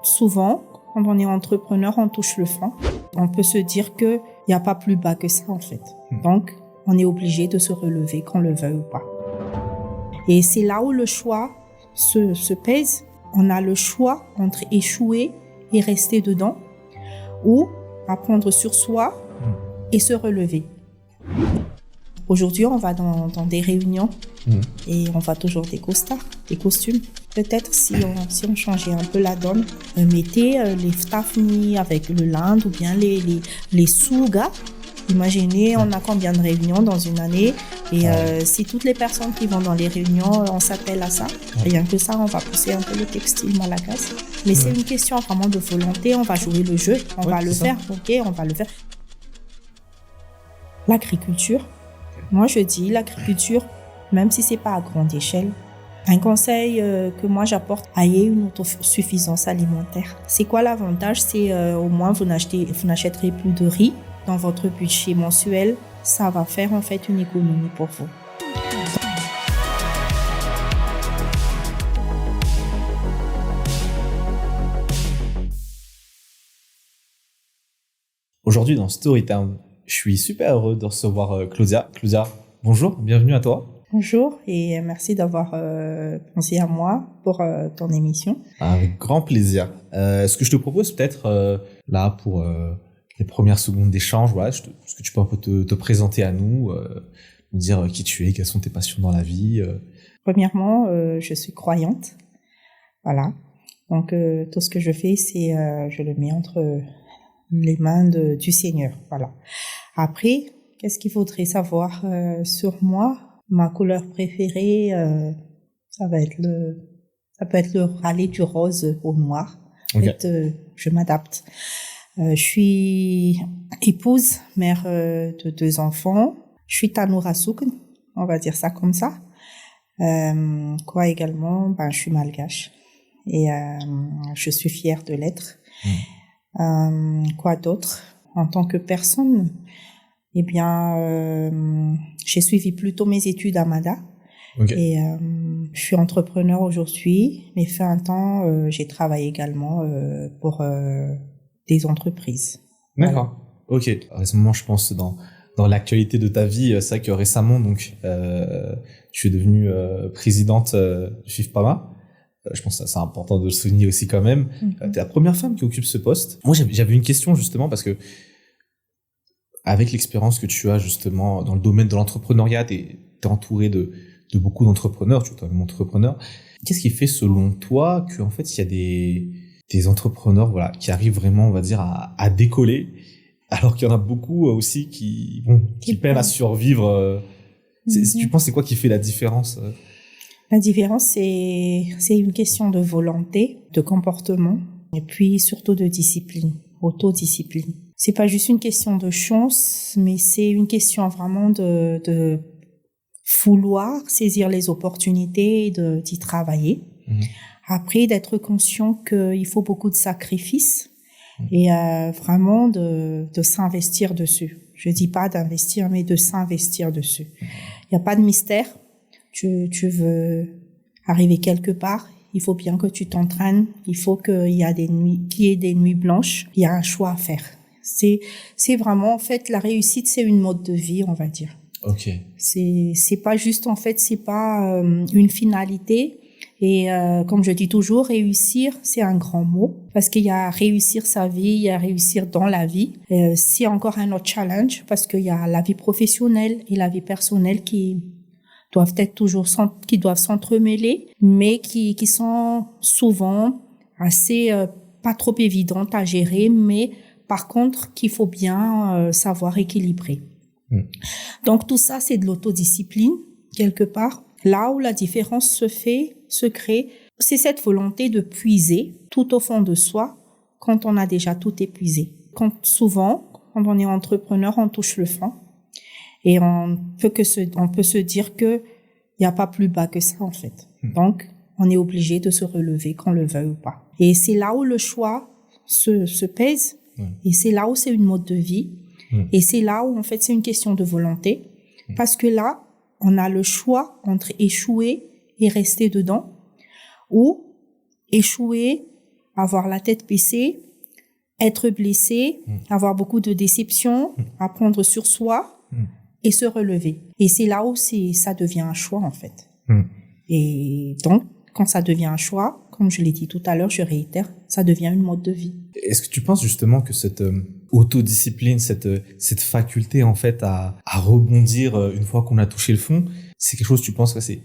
Souvent, quand on est entrepreneur, on touche le fond. On peut se dire qu'il n'y a pas plus bas que ça, en fait. Donc, on est obligé de se relever, qu'on le veuille ou pas. Et c'est là où le choix se pèse. On a le choix entre échouer et rester dedans ou apprendre sur soi et se relever. Aujourd'hui, on va dans des réunions et on voit toujours des costards, des costumes. Peut-être si on changeait un peu la donne, mettez les staffnis avec le lin ou bien les sous-gars. Imaginez, on a combien de réunions dans une année et si toutes les personnes qui vont dans les réunions, on s'appelle à ça, rien que ça, on va pousser un peu le textile malagasy. Mais c'est une question vraiment de volonté, on va jouer le jeu, on va le faire, ok, on va le faire. L'agriculture, moi je dis l'agriculture, même si c'est pas à grande échelle, un conseil que moi j'apporte, ayez une autosuffisance alimentaire. C'est quoi l'avantage? C'est au moins vous n'achèterez plus de riz dans votre budget mensuel. Ça va faire en fait une économie pour vous. Aujourd'hui dans Storytime, je suis super heureux de recevoir Claudia. Claudia, bonjour, bienvenue à toi. Bonjour et merci d'avoir pensé à moi pour ton émission. Avec grand plaisir. Ce que je te propose peut-être là pour les premières secondes d'échange, voilà, est-ce que tu peux un peu te présenter à nous, nous dire qui tu es, quelles sont tes passions dans la vie. Premièrement, je suis croyante, voilà. Donc tout ce que je fais, c'est je le mets entre les mains du Seigneur, voilà. Après, qu'est-ce qu'il faudrait savoir sur moi? Ma couleur préférée, ça peut être le râler du rose au noir. Okay. En fait, je m'adapte. Je suis épouse, mère de 2 enfants. Je suis Tanourasouk, on va dire ça comme ça. Quoi également, je suis malgache et je suis fière de l'être. Quoi d'autre? En tant que personne, eh bien, j'ai suivi plutôt mes études à Mada. Okay. Et je suis entrepreneur aujourd'hui, mais fait un temps, j'ai travaillé également pour des entreprises. D'accord. Voilà. Ok. Récemment, je pense dans l'actualité de ta vie, c'est vrai que récemment, donc, tu es devenue présidente du FIFPAMA. Je pense que c'est important de le souligner aussi quand même. T'es la première femme qui occupe ce poste. Moi, j'avais une question justement parce que avec l'expérience que tu as justement dans le domaine de l'entrepreneuriat, t'es entouré de beaucoup d'entrepreneurs, tu es toi-même entrepreneur. Qu'est-ce qui fait selon toi qu'en fait il y a des entrepreneurs voilà qui arrivent vraiment, on va dire, à décoller, alors qu'il y en a beaucoup aussi qui peinent à survivre. Tu penses c'est quoi qui fait la différence? La différence, c'est une question de volonté, de comportement, et puis surtout de discipline, autodiscipline. C'est pas juste une question de chance, mais c'est une question vraiment de vouloir saisir les opportunités et d'y travailler. Après, d'être conscient qu'il faut beaucoup de sacrifices et vraiment de s'investir dessus. Je dis pas d'investir, mais de s'investir dessus. Il n'y a pas de mystère. Tu veux arriver quelque part, il faut bien que tu t'entraînes, il faut qu'il y ait des nuits blanches, il y a un choix à faire. C'est vraiment, en fait, la réussite, c'est une mode de vie, on va dire. Ok. C'est pas juste, en fait, c'est pas une finalité. Et comme je dis toujours, réussir, c'est un grand mot. Parce qu'il y a réussir sa vie, il y a réussir dans la vie. C'est encore un autre challenge parce qu'il y a la vie professionnelle et la vie personnelle qui doivent s'entremêler, mais qui sont souvent assez pas trop évidentes à gérer, mais par contre qu'il faut bien savoir équilibrer. Donc tout ça, c'est de l'autodiscipline quelque part. Là où la différence se crée, c'est cette volonté de puiser tout au fond de soi quand on a déjà tout épuisé. Souvent, quand on est entrepreneur, on touche le fond. Et on peut se dire que il n'y a pas plus bas que ça, en fait. Donc, on est obligé de se relever, qu'on le veuille ou pas. Et c'est là où le choix se pèse. Et c'est là où c'est une mode de vie. Et c'est là où, en fait, c'est une question de volonté. Parce que là, on a le choix entre échouer et rester dedans ou échouer, avoir la tête baissée, être blessé, avoir beaucoup de déceptions, apprendre sur soi et se relever. Et c'est là où ça devient un choix, en fait. Et donc, quand ça devient un choix, comme je l'ai dit tout à l'heure, je réitère, ça devient une mode de vie. Est-ce que tu penses justement que cette autodiscipline, cette faculté en fait à rebondir une fois qu'on a touché le fond, c'est quelque chose, tu penses que c'est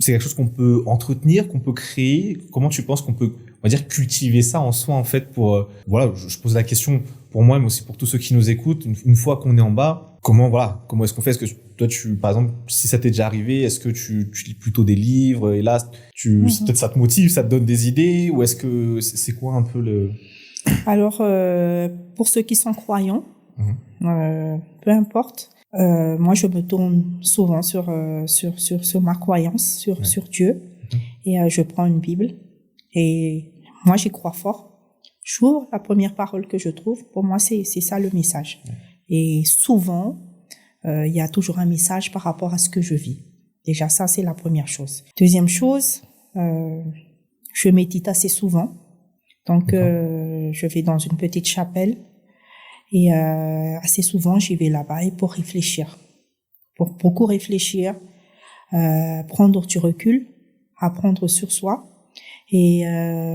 quelque chose qu'on peut entretenir, qu'on peut créer? Comment tu penses qu'on peut, on va dire, cultiver ça en soi en fait pour voilà, je pose la question pour moi mais aussi pour tous ceux qui nous écoutent, une fois qu'on est en bas, comment est-ce qu'on fait? Est-ce que toi par exemple, si ça t'est déjà arrivé, est-ce que tu lis plutôt des livres et là peut-être ça te motive, ça te donne des idées, ou est-ce que c'est quoi un peu le... Alors pour ceux qui sont croyants, peu importe, moi je me tourne souvent sur ma croyance, sur Dieu, et je prends une Bible et moi j'y crois fort. J'ouvre la première parole que je trouve, pour moi c'est ça le message. Et souvent il y a toujours un message par rapport à ce que je vis. Déjà ça c'est la première chose. Deuxième chose, je médite assez souvent. Donc je vais dans une petite chapelle et assez souvent j'y vais là-bas et pour réfléchir, pour beaucoup réfléchir, prendre du recul, apprendre sur soi. Et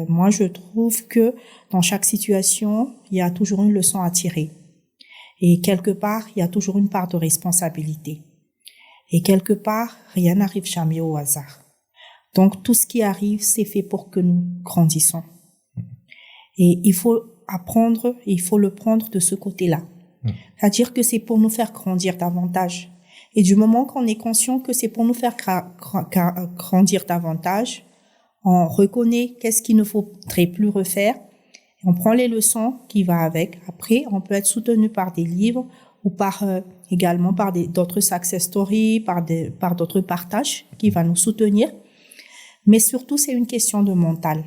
moi je trouve que dans chaque situation il y a toujours une leçon à tirer et quelque part il y a toujours une part de responsabilité et quelque part rien n'arrive jamais au hasard. Donc tout ce qui arrive c'est fait pour que nous grandissons. Et il faut apprendre, et il faut le prendre de ce côté-là. C'est-à-dire que c'est pour nous faire grandir davantage. Et du moment qu'on est conscient que c'est pour nous faire grandir davantage, on reconnaît qu'est-ce qu'il ne faudrait plus refaire, et on prend les leçons qui vont avec. Après, on peut être soutenu par des livres ou également par d'autres success stories, par d'autres partages qui vont nous soutenir. Mais surtout, c'est une question de mental.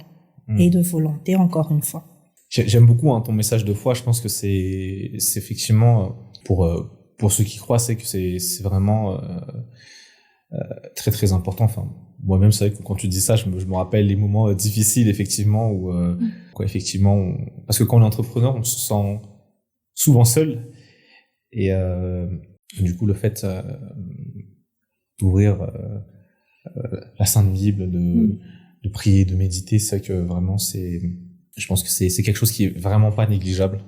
Et de volonté, encore une fois. J'aime beaucoup ton message de foi. Je pense que c'est effectivement pour ceux qui croient, c'est que c'est vraiment très très important. Enfin, moi-même, c'est vrai que quand tu dis ça, je me rappelle les moments difficiles, effectivement, où effectivement, parce que quand on est entrepreneur, on se sent souvent seul, et du coup, le fait d'ouvrir la Sainte Bible, de prier, de méditer, c'est vrai que vraiment je pense que c'est quelque chose qui est vraiment pas négligeable,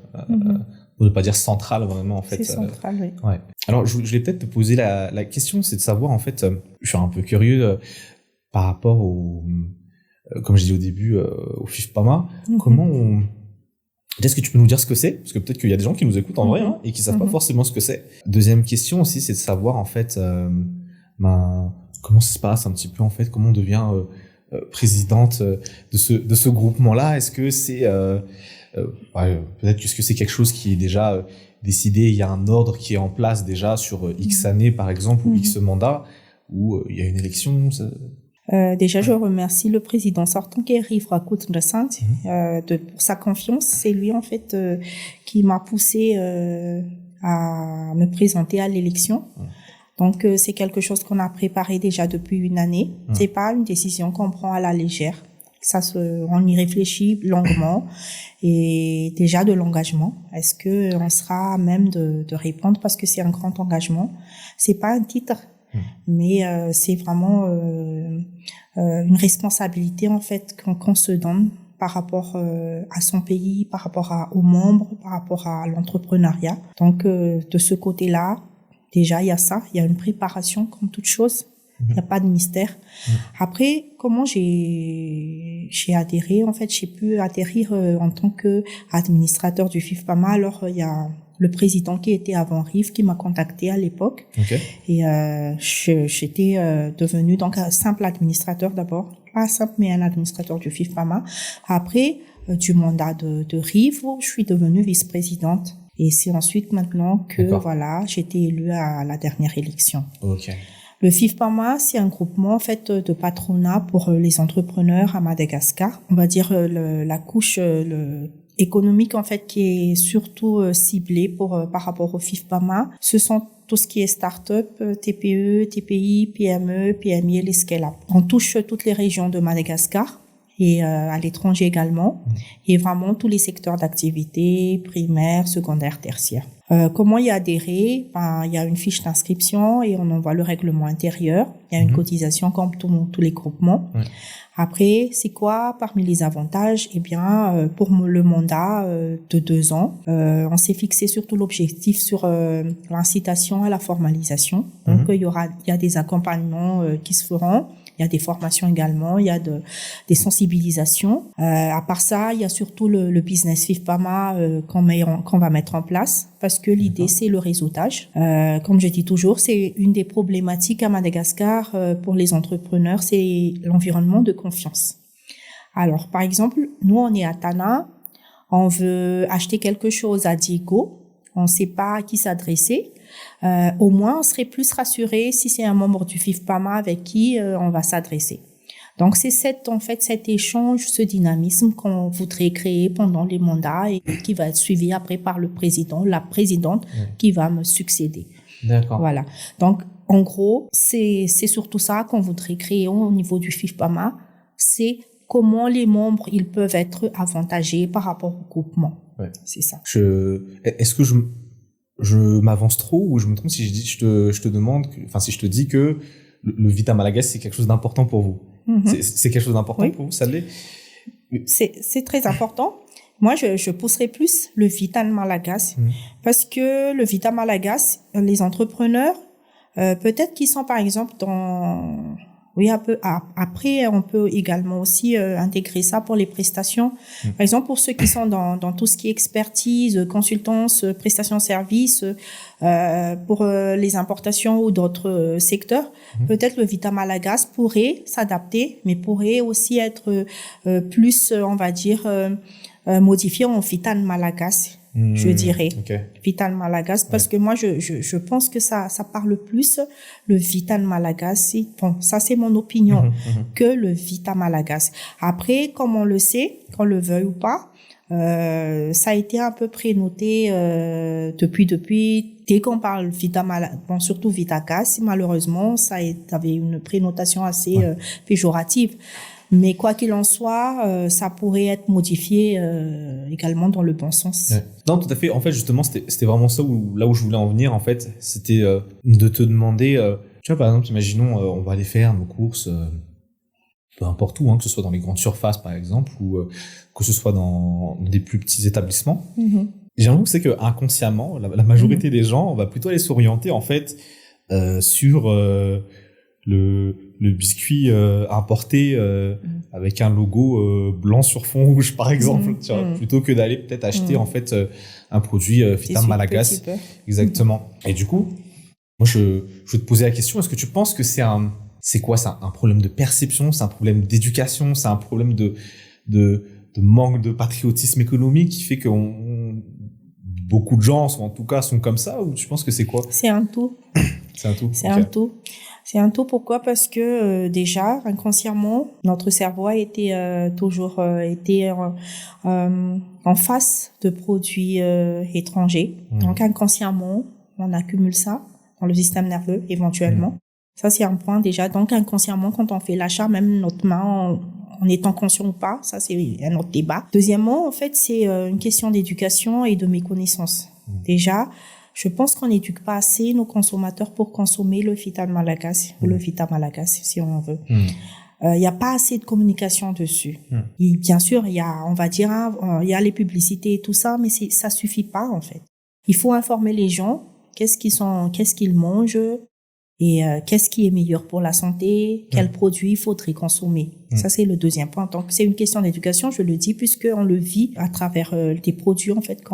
pour ne pas dire central vraiment en fait. C'est central, oui. Ouais. Alors je vais peut-être te poser la question, c'est de savoir en fait, je suis un peu curieux par rapport comme je disais au début, au FIFPAMA, comment est-ce que tu peux nous dire ce que c'est? Parce que peut-être qu'il y a des gens qui nous écoutent en vrai et qui savent pas forcément ce que c'est. Deuxième question aussi, c'est de savoir en fait, comment ça se passe un petit peu en fait, comment on devient présidente de ce groupement-là. Est-ce que c'est peut-être que c'est quelque chose qui est déjà décidé, il y a un ordre qui est en place déjà sur X années par exemple, ou X mandats, ou il y a une élection? Déjà, je remercie le président sortant qui est Rivra Koutndresant pour sa confiance. C'est lui en fait qui m'a poussé à me présenter à l'élection. Donc c'est quelque chose qu'on a préparé déjà depuis une année. C'est pas une décision qu'on prend à la légère. On y réfléchit longuement et déjà de l'engagement. Est-ce que on sera à même de répondre, parce que c'est un grand engagement. C'est pas un titre, mais c'est vraiment une responsabilité en fait qu'on se donne par rapport à son pays, par rapport aux membres, par rapport à l'entrepreneuriat. Donc de ce côté-là, déjà, il y a ça, il y a une préparation comme toute chose. Il n'y a pas de mystère. Après, comment j'ai adhéré? En fait, j'ai pu atterrir en tant que administrateur du FIFPAMA. Alors, il y a le président qui était avant Rive qui m'a contacté à l'époque. Et j'étais devenue donc un simple administrateur d'abord. Pas simple, mais un administrateur du FIFPAMA. Après, du mandat de Rive, je suis devenue vice-présidente. Et c'est ensuite maintenant que voilà, j'ai été élue à la dernière élection. Le FIFPAMA, c'est un groupement en fait de patronat pour les entrepreneurs à Madagascar. On va dire la couche économique en fait qui est surtout ciblée par rapport au FIFPAMA. Ce sont tout ce qui est start-up, TPE, TPI, PME, PMI et les scale-up. On touche toutes les régions de Madagascar. et à l'étranger également, et vraiment tous les secteurs d'activité, primaire, secondaire, tertiaire. Comment y adhérer? Il y a une fiche d'inscription et on envoie le règlement intérieur. Il y a une cotisation comme tous les groupements. Ouais. Après, c'est quoi parmi les avantages? Eh bien, pour le mandat de 2 ans, on s'est fixé surtout l'objectif sur l'incitation à la formalisation. Donc, il y a des accompagnements qui se feront. Il y a des formations également, il y a des sensibilisations. À part ça, il y a surtout le business FIFPAMA qu'on va mettre en place parce que l'idée, c'est le réseautage. Comme je dis toujours, c'est une des problématiques à Madagascar pour les entrepreneurs, c'est l'environnement de confiance. Alors, par exemple, nous, on est à Tana, on veut acheter quelque chose à Diego, on ne sait pas à qui s'adresser. Au moins, on serait plus rassuré si c'est un membre du FIFPAMA avec qui on va s'adresser. Donc, c'est cet échange, ce dynamisme qu'on voudrait créer pendant les mandats et qui va être suivi après par le président, la présidente qui va me succéder. D'accord. Voilà. Donc, en gros, c'est surtout ça qu'on voudrait créer au niveau du FIFPAMA. C'est comment les membres, ils peuvent être avantagés par rapport au groupement. Ouais. C'est ça. Est-ce que je m'avance trop ou je me trompe si je te demande, si je te dis que le Vita Malagasy, c'est quelque chose d'important pour vous? C'est quelque chose d'important pour vous, ça l'est? C'est très important. Moi, je pousserais plus le Vita Malagasy parce que le Vita Malagasy, les entrepreneurs, peut-être qu'ils sont par exemple un peu. Après, on peut également aussi intégrer ça pour les prestations. Par exemple, pour ceux qui sont dans tout ce qui est expertise, consultance, prestations de services, pour les importations ou d'autres secteurs, peut-être le Vita Malagasy pourrait s'adapter, mais pourrait aussi être plus, on va dire, modifié en Vita Malagasy. Je dirais Vita Malagasy parce que moi je pense que ça parle plus le Vita Malagasy. Bon, ça c'est mon opinion que le Vita Malagasy. Après, comme on le sait, qu'on le veuille ou pas, ça a été un peu prénoté depuis dès qu'on parle Vita Malagasy, bon, surtout Vita Gas, malheureusement ça avait une prénotation assez péjorative. Mais quoi qu'il en soit, ça pourrait être modifié également dans le bon sens. Ouais. Non, tout à fait. En fait, justement, c'était vraiment ça là où je voulais en venir. En fait, c'était de te demander, tu vois, par exemple, imaginons, on va aller faire nos courses, peu importe où, que ce soit dans les grandes surfaces, par exemple, ou que ce soit dans des plus petits établissements. J'ai l'impression que c'est que inconsciemment, la majorité des gens, on va plutôt aller s'orienter en fait sur le biscuit importé avec un logo blanc sur fond rouge par exemple, tu vois, plutôt que d'aller peut-être acheter en fait un produit Vita Malagasy. Exactement. Et du coup, moi je veux te poser la question, est-ce que tu penses que c'est un problème de perception, c'est un problème d'éducation, c'est un problème de manque de patriotisme économique qui fait que beaucoup de gens en tout cas sont comme ça, ou tu penses que c'est quoi? C'est un tout. C'est un tout. C'est un tout. C'est un tout. Pourquoi? Parce que déjà inconsciemment notre cerveau a été toujours été en face de produits étrangers. Donc inconsciemment on accumule ça dans le système nerveux éventuellement. Ça c'est un point déjà. Donc inconsciemment quand on fait l'achat, même notre main en étant conscient ou pas, ça c'est un autre débat. Deuxièmement, en fait, c'est une question d'éducation et de méconnaissance. Déjà, je pense qu'on n'éduque pas assez nos consommateurs pour consommer le Vita Malagasy ou le Vita Malagasy, si on veut. Il y a pas assez de communication dessus. Et bien sûr, il y a, on va dire, il y a les publicités et tout ça, mais ça suffit pas, en fait. Il faut informer les gens qu'est-ce qu'ils mangent, et qu'est-ce qui est meilleur pour la santé, quels produits il faudrait consommer. Ça, c'est le deuxième point. Donc, c'est une question d'éducation, je le dis, puisqu'on le vit à travers des produits, en fait,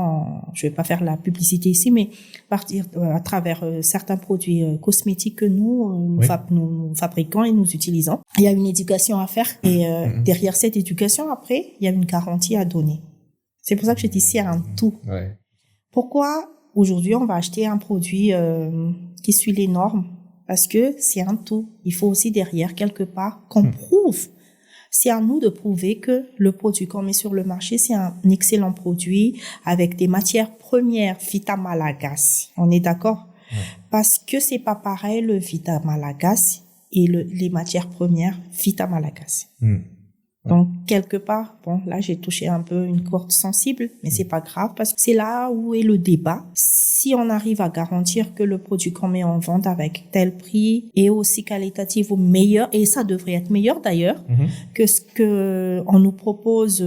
je vais pas faire la publicité ici, mais à travers certains produits cosmétiques que nous fabriquons et nous utilisons. Il y a une éducation à faire et derrière cette éducation, après, il y a une garantie à donner. C'est pour ça que je dis c'est un tout. Pourquoi aujourd'hui on va acheter un produit qui suit les normes? Parce que c'est un tout. Il faut aussi derrière, quelque part, qu'on prouve. C'est à nous de prouver que le produit qu'on met sur le marché, c'est un excellent produit avec des matières premières Vita Malagasy. On est d'accord? Parce que c'est pas pareil le Vita Malagasy et les matières premières Vita Malagasy. Donc, quelque part, bon, là, j'ai touché un peu une corde sensible, mais c'est pas grave parce que c'est là où est le débat. Si on arrive à garantir que le produit qu'on met en vente avec tel prix est aussi qualitatif ou meilleur, et ça devrait être meilleur d'ailleurs, que ce que on nous propose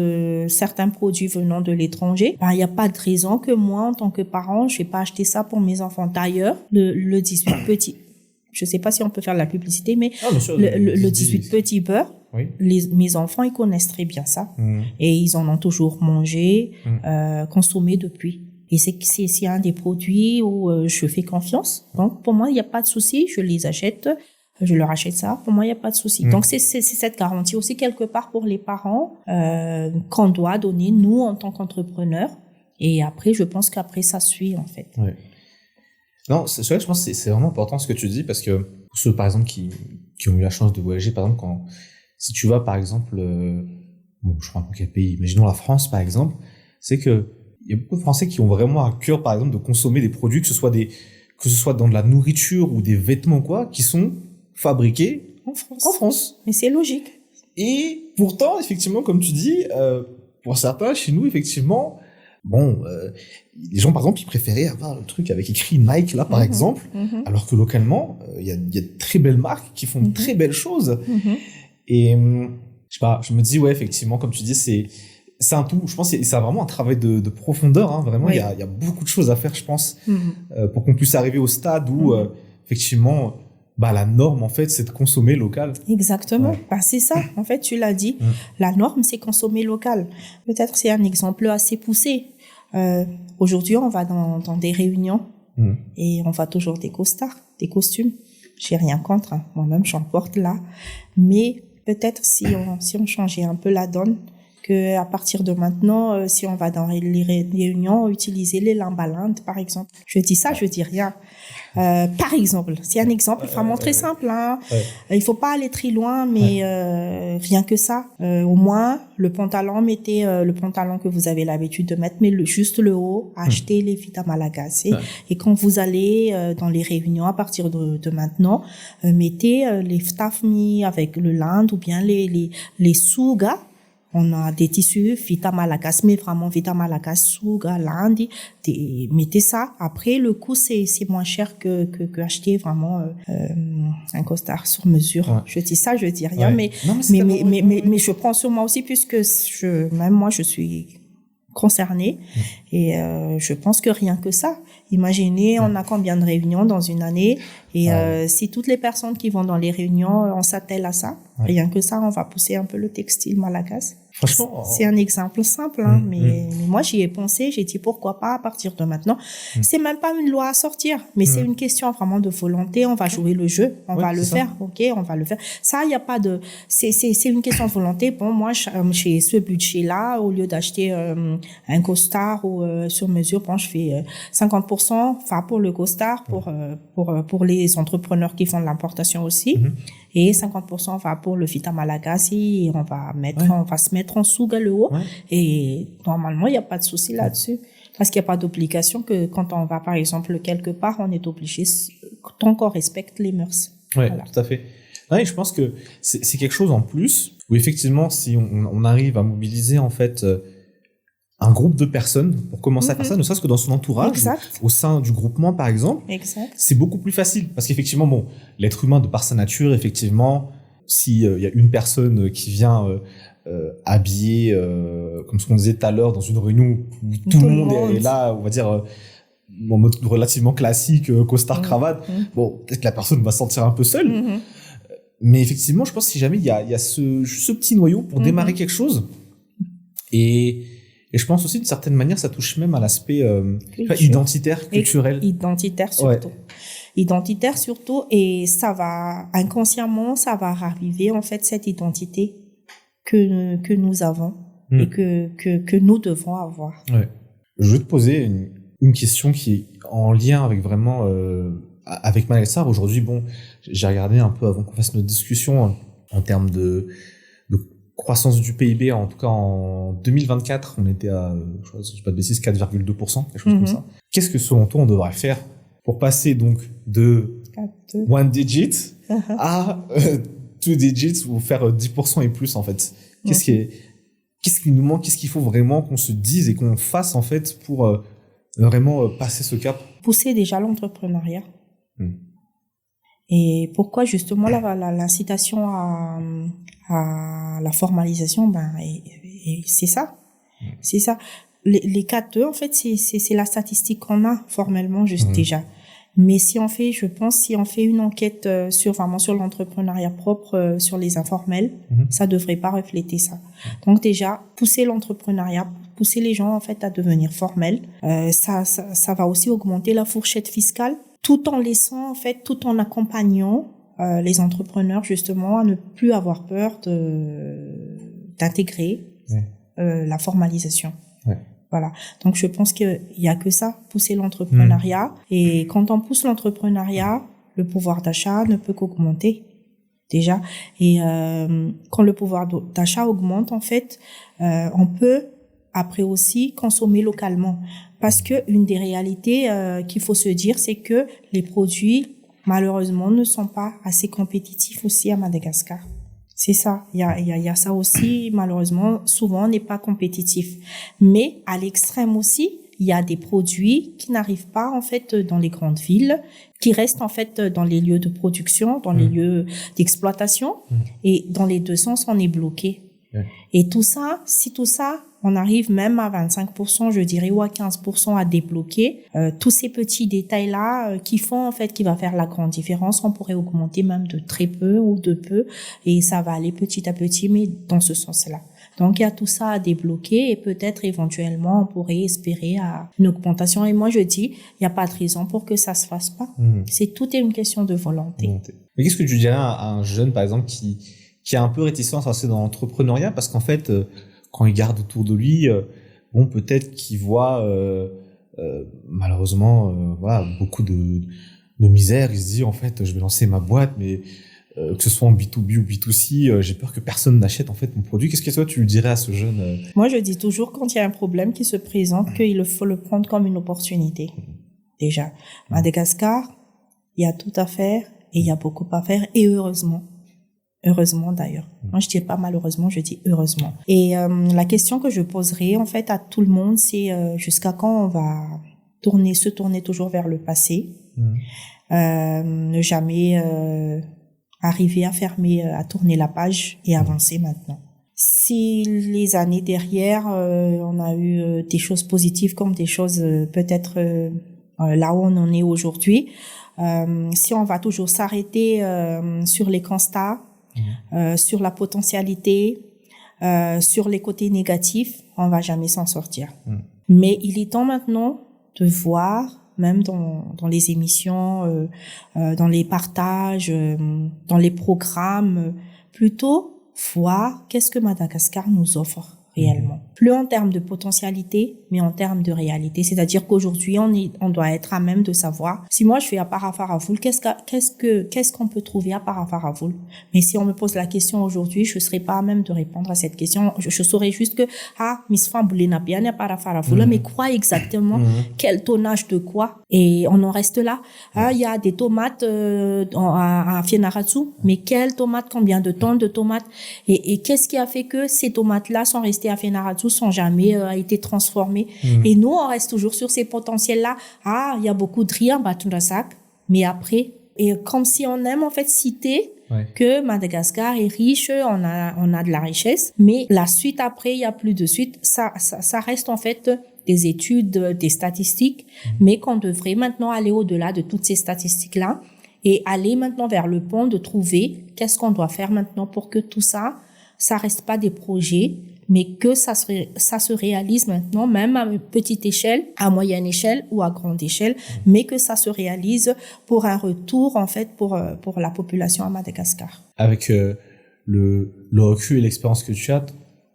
certains produits venant de l'étranger, ben, il n'y a pas de raison que moi, en tant que parent, je vais pas acheter ça pour mes enfants. D'ailleurs, le 18 petits, je sais pas si on peut faire de la publicité, mais le 18 petits beurre, mes enfants, ils connaissent très bien ça. Et ils en ont toujours mangé, consommé depuis. Et c'est un des produits où je fais confiance. Donc, pour moi, il n'y a pas de souci. Je les achète. Je leur achète ça. Pour moi, il n'y a pas de souci. Donc, c'est cette garantie aussi quelque part pour les parents qu'on doit donner, nous, en tant qu'entrepreneurs. Et après, je pense qu'après, ça suit, en fait. Ouais. Non, c'est vrai, je pense que c'est vraiment important ce que tu dis parce que pour ceux, par exemple, qui ont eu la chance de voyager, par exemple, si tu vas, par exemple, je crois pas quel pays, imaginons la France, par exemple, c'est que il y a beaucoup de Français qui ont vraiment à cœur, par exemple, de consommer des produits, que ce soit dans de la nourriture ou des vêtements, quoi, qui sont fabriqués en France. Mais c'est logique. Et pourtant, effectivement, comme tu dis, pour certains, chez nous, effectivement, les gens, par exemple, ils préféraient avoir le truc avec écrit Nike, là, par exemple, alors que localement, il y a de très belles marques qui font de très belles choses. Et, je sais pas, je me dis, ouais, effectivement, comme tu dis, c'est un tout. Je pense que c'est vraiment un travail de profondeur, hein. Vraiment, il y a beaucoup de choses à faire, je pense, pour qu'on puisse arriver au stade où, effectivement, la norme, en fait, c'est de consommer local. Exactement. C'est ça. En fait, tu l'as dit. La norme, c'est consommer local. Peut-être c'est un exemple assez poussé. Aujourd'hui, on va dans des réunions et on voit toujours des costards, des costumes. J'ai rien contre, hein. Moi-même, j'en porte là. Mais peut-être si on changeait un peu la donne, que à partir de maintenant, si on va dans les réunions, utiliser les lambalandes, par exemple. Je dis ça, je dis rien. Par exemple, c'est un exemple vraiment très simple, hein. Il faut pas aller très loin, mais rien que ça. Au moins, le pantalon, mettez le pantalon que vous avez l'habitude de mettre, mais juste le haut, achetez les Vita Malagas. Et quand vous allez dans les réunions, à partir de maintenant, mettez les ftafmi avec le linde ou bien les sougas. On a des tissus Vita Malagas, mais vraiment Vita Malagas, Souga, Landi. Mettez ça. Après, le coût, c'est moins cher que acheter vraiment un costard sur mesure. Je dis ça, je dis rien, mais je prends sur moi aussi puisque même moi, je suis concernée. Et je pense que rien que ça. Imaginez, on a combien de réunions dans une année et si toutes les personnes qui vont dans les réunions, on s'attelle à ça, rien que ça, on va pousser un peu le textile malagas. Franchement, c'est un exemple simple, hein, mais moi j'y ai pensé, j'ai dit pourquoi pas à partir de maintenant. C'est même pas une loi à sortir, mais c'est une question vraiment de volonté. On va jouer le jeu, on va le faire, on va le faire. Ça, il y a pas de, c'est une question de volonté. Bon, moi j'ai ce budget-là, au lieu d'acheter un costard ou sur mesure, bon, je fais 50%, enfin pour le costard, pour les entrepreneurs qui font de l'importation aussi. Et 50% va pour le Vita Malagas et on va se mettre en sous le haut. Et normalement, il n'y a pas de souci là-dessus. Parce qu'il n'y a pas d'obligation que quand on va, par exemple, quelque part, on est obligé, tant qu'on respecte les mœurs. Oui, voilà. Tout à fait. Ouais, je pense que c'est quelque chose en plus où effectivement, si on arrive à mobiliser, en fait, un groupe de personnes pour commencer à faire ça, ne serait-ce que dans son entourage, au sein du groupement par exemple, c'est beaucoup plus facile parce qu'effectivement, l'être humain de par sa nature, effectivement, s'il y a une personne qui vient habillée, comme ce qu'on disait tout à l'heure, dans une réunion où tout le monde est là, on va dire en mode relativement classique, costard cravate, peut-être que la personne va se sentir un peu seule, mais effectivement, je pense que si jamais il y a ce petit noyau pour démarrer quelque chose, et je pense aussi, d'une certaine manière, ça touche même à l'aspect identitaire, culturel. Identitaire surtout. Identitaire surtout, et ça va, inconsciemment, ça va raviver, en fait, cette identité que nous avons et que nous devons avoir. Ouais. Je vais te poser une question qui est en lien avec vraiment, avec Malagasar. Aujourd'hui, j'ai regardé un peu avant qu'on fasse notre discussion en termes de croissance du PIB, en tout cas en 2024, on était à, je ne sais pas de bêtises, 4,2%, quelque chose comme ça. Qu'est-ce que selon toi on devrait faire pour passer donc de one digit à two digits ou faire 10% et plus en fait? Qu'est-ce qui nous manque? Qu'est-ce qu'il faut vraiment qu'on se dise et qu'on fasse, en fait, pour vraiment passer ce cap? Pousser déjà l'entrepreneuriat. Et pourquoi justement l'incitation à la formalisation, c'est ça. C'est ça. Les 4E, en fait, c'est la statistique qu'on a formellement déjà. Mais si on fait une enquête sur l'entrepreneuriat propre, sur les informels, ça devrait pas refléter ça. Donc déjà, pousser l'entrepreneuriat, pousser les gens en fait à devenir formels, ça va aussi augmenter la fourchette fiscale, tout en accompagnant les entrepreneurs justement à ne plus avoir peur d'intégrer la formalisation. Voilà. Donc, je pense qu'il y a que ça, pousser l'entrepreneuriat. Et quand on pousse l'entrepreneuriat, le pouvoir d'achat ne peut qu'augmenter, déjà. Et quand le pouvoir d'achat augmente, en fait, on peut après aussi consommer localement. Parce que une des réalités qu'il faut se dire, c'est que les produits, malheureusement, ne sont pas assez compétitifs aussi à Madagascar. C'est ça. Il y a ça aussi. Malheureusement, souvent, on n'est pas compétitif. Mais à l'extrême aussi, il y a des produits qui n'arrivent pas, en fait, dans les grandes villes, qui restent, en fait, dans les lieux de production, dans les lieux d'exploitation. Et dans les deux sens, on est bloqué. Et tout ça, on arrive même à 25%, je dirais, ou à 15% à débloquer. Tous ces petits détails-là qui va faire la grande différence, on pourrait augmenter même de très peu ou de peu, et ça va aller petit à petit, mais dans ce sens-là. Donc, il y a tout ça à débloquer et peut-être éventuellement, on pourrait espérer à une augmentation. Et moi, je dis, il n'y a pas de raison pour que ça se fasse pas. Tout est une question de volonté. Mais qu'est-ce que tu dirais à un jeune, par exemple, qui a un peu réticent à se lancer dans l'entrepreneuriat parce qu'en fait, quand il regarde autour de lui, peut-être qu'il voit malheureusement beaucoup de misère. Il se dit en fait, je vais lancer ma boîte, mais que ce soit en B2B ou B2C, j'ai peur que personne n'achète en fait mon produit. Qu'est-ce que toi tu lui dirais à ce jeune Moi, je dis toujours quand il y a un problème qui se présente qu'il faut le prendre comme une opportunité. Déjà, Madagascar, il y a tout à faire et il y a beaucoup à faire, et heureusement. Heureusement d'ailleurs. Moi, je dis pas malheureusement, je dis heureusement. Et la question que je poserai en fait à tout le monde, c'est jusqu'à quand on va se tourner toujours vers le passé, ne jamais arriver à tourner la page et avancer maintenant. Si les années derrière, on a eu des choses positives comme des choses peut-être là où on en est aujourd'hui, si on va toujours s'arrêter sur les constats, sur la potentialité, sur les côtés négatifs, on va jamais s'en sortir. Mais il est temps maintenant de voir, même dans les émissions, dans les partages, dans les programmes, plutôt voir qu'est-ce que Madagascar nous offre réellement. Plus en termes de potentialité, mais en termes de réalité. C'est-à-dire qu'aujourd'hui, on doit être à même de savoir, si moi je fais à Parafaravoul, qu'est-ce qu'on peut trouver à Parafaravoul? Mais si on me pose la question aujourd'hui, je serai pas à même de répondre à cette question. Je saurais juste que, Miss Famboulé n'a bien à Parafaravoul, mais quoi exactement? Quel tonnage de quoi? Et on en reste là. Il y a des tomates, à Fianaratsu, mais quelles tomates? Combien de tonnes de tomates? Et qu'est-ce qui a fait que ces tomates-là sont restées à Fianaratsu sans jamais été transformées? Et nous, on reste toujours sur ces potentiels-là. Il y a beaucoup de riz en Batundasak, mais après, et comme si on aime en fait citer que Madagascar est riche, on a de la richesse, mais la suite après, il y a plus de suite. Ça reste en fait des études, des statistiques, mais qu'on devrait maintenant aller au-delà de toutes ces statistiques-là et aller maintenant vers le pont de trouver qu'est-ce qu'on doit faire maintenant pour que tout ça reste pas des projets, mais que ça se réalise maintenant, même à petite échelle, à moyenne échelle ou à grande échelle, mais que ça se réalise pour un retour, en fait, pour la population à Madagascar. Avec le recul et l'expérience que tu as,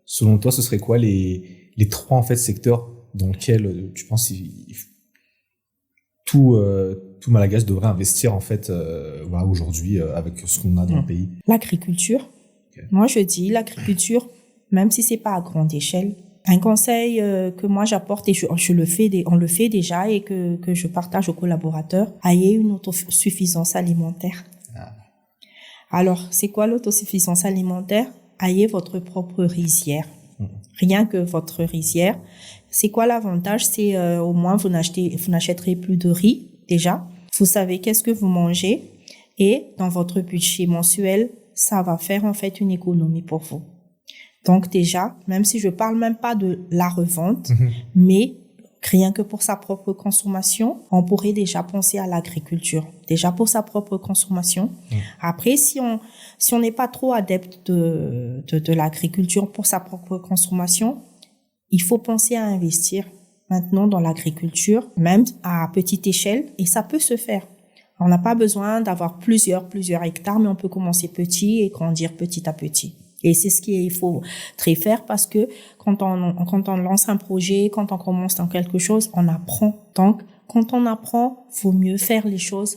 selon toi, ce serait quoi les 3 en fait secteurs dans lesquels tu penses tout Malagasy devrait investir en fait aujourd'hui avec ce qu'on a dans le pays? L'agriculture. Okay. Moi, je dis l'agriculture, même si c'est pas à grande échelle. Un conseil que moi j'apporte, et on le fait déjà et que je partage aux collaborateurs, ayez une autosuffisance alimentaire. Alors, c'est quoi l'autosuffisance alimentaire? ayez votre propre rizière. Rien que votre rizière. C'est quoi l'avantage? C'est au moins vous n'achèterez plus de riz déjà. Vous savez qu'est-ce que vous mangez et dans votre budget mensuel, ça va faire en fait une économie pour vous. Donc déjà, même si je parle même pas de la revente, mais rien que pour sa propre consommation, on pourrait déjà penser à l'agriculture. Déjà pour sa propre consommation. Après, si on n'est pas trop adepte de l'agriculture pour sa propre consommation, il faut penser à investir maintenant dans l'agriculture, même à petite échelle, et ça peut se faire. On n'a pas besoin d'avoir plusieurs hectares, mais on peut commencer petit et grandir petit à petit. Et c'est ce qu'il faut très faire parce que quand on lance un projet, quand on commence dans quelque chose, on apprend. Donc, quand on apprend, faut mieux faire les choses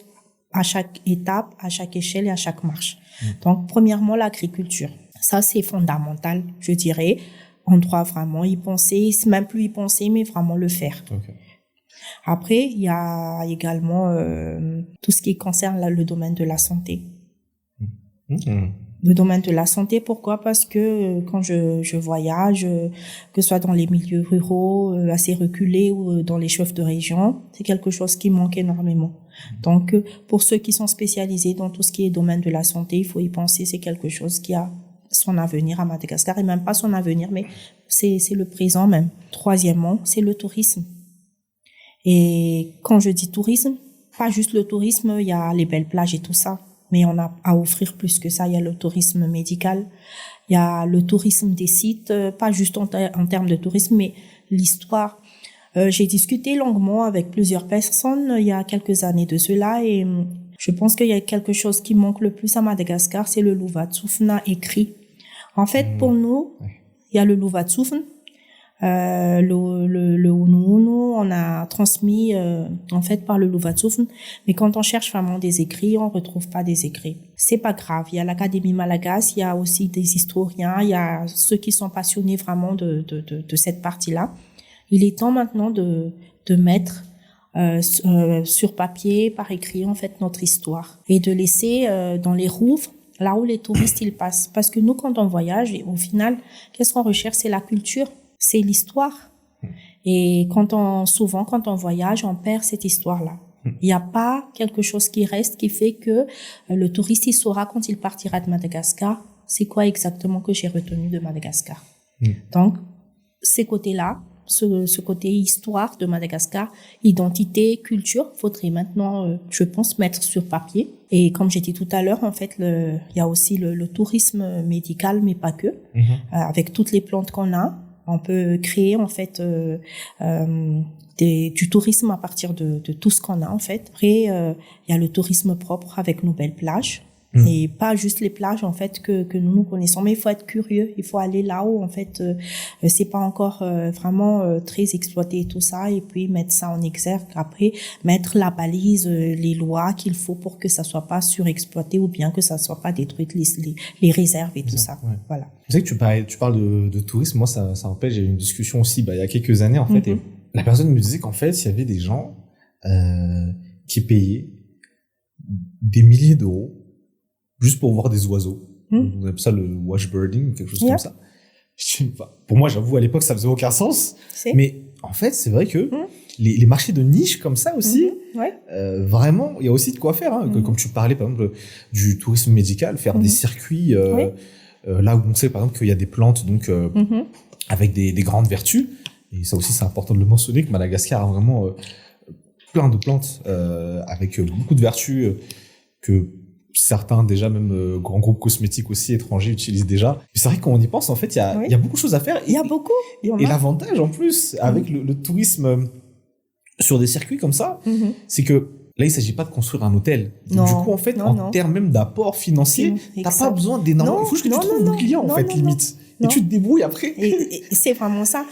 à chaque étape, à chaque échelle et à chaque marche. Donc, premièrement, l'agriculture. Ça, c'est fondamental, je dirais. On doit vraiment y penser, même plus y penser, mais vraiment le faire. Okay. Après, il y a également tout ce qui concerne le domaine de la santé. Le domaine de la santé, pourquoi? Parce que quand je voyage, que ce soit dans les milieux ruraux, assez reculés ou dans les chefs de région, c'est quelque chose qui manque énormément. Donc, pour ceux qui sont spécialisés dans tout ce qui est domaine de la santé, il faut y penser, c'est quelque chose qui a son avenir à Madagascar, et même pas son avenir, mais c'est le présent même. Troisièmement, c'est le tourisme. Et quand je dis tourisme, pas juste le tourisme, il y a les belles plages et tout ça, mais on a à offrir plus que ça. Il y a le tourisme médical, il y a le tourisme des sites, pas juste en termes de tourisme, mais l'histoire. J'ai discuté longuement avec plusieurs personnes il y a quelques années de cela, et je pense qu'il y a quelque chose qui manque le plus à Madagascar, c'est le Louvatsufna écrit. En fait, pour nous, il y a le Louvatsufn, le Unu, on a transmis en fait par le Louvatsufn, mais quand on cherche vraiment des écrits, on retrouve pas des écrits. C'est pas grave, il y a l'Académie Malagasy, il y a aussi des historiens, il y a ceux qui sont passionnés vraiment de cette partie-là. Il est temps maintenant de mettre sur papier, par écrit, en fait, notre histoire, et de laisser dans les rouvres là où les touristes ils passent. Parce que nous, quand on voyage, au final, qu'est-ce qu'on recherche? C'est la culture, c'est l'histoire. Et quand on voyage, on perd cette histoire-là. Il n'y a pas quelque chose qui reste, qui fait que le touriste, il saura quand il partira de Madagascar, c'est quoi exactement que j'ai retenu de Madagascar. Donc, ces côtés-là, ce côté histoire de Madagascar, identité, culture, faudrait maintenant, je pense, mettre sur papier. Et comme j'ai dit tout à l'heure, en fait, il y a aussi le tourisme médical, mais pas que. Avec toutes les plantes qu'on a, on peut créer en fait du tourisme à partir de tout ce qu'on a en fait. Après, il y a le tourisme propre avec nos belles plages. Et pas juste les plages en fait que nous connaissons, mais il faut être curieux, il faut aller là où en fait c'est pas encore vraiment très exploité et tout ça, et puis mettre ça en exergue, après mettre la balise, les lois qu'il faut pour que ça soit pas surexploité ou bien que ça soit pas détruite, les réserves et tout ça. Voilà. Tu sais que tu parles de tourisme, moi ça rappelle, j'ai eu une discussion aussi il y a quelques années en fait, et la personne me disait qu'en fait il y avait des gens qui payaient des milliers d'euros juste pour voir des oiseaux. On appelle ça le watchbirding, quelque chose comme ça. Pour moi, j'avoue, à l'époque, ça faisait aucun sens. Mais en fait, c'est vrai que les marchés de niche comme ça aussi, vraiment, il y a aussi de quoi faire. Comme tu parlais, par exemple, du tourisme médical, faire des circuits là où on sait, par exemple, qu'il y a des plantes donc avec des grandes vertus. Et ça aussi, c'est important de le mentionner, que Madagascar a vraiment plein de plantes avec beaucoup de vertus que certains déjà même grands groupes cosmétiques aussi étrangers utilisent déjà. Mais c'est vrai qu'on y pense, en fait, il y a beaucoup de choses à faire. Il y a beaucoup. Et l'avantage en plus avec le tourisme sur des circuits comme ça, c'est que là il s'agit pas de construire un hôtel. Donc, du coup en fait en termes même d'apport financier, t'as pas besoin d'énormément. Il faut juste que tu trouves le client en fait limite. Et tu te débrouilles après. Et c'est vraiment ça.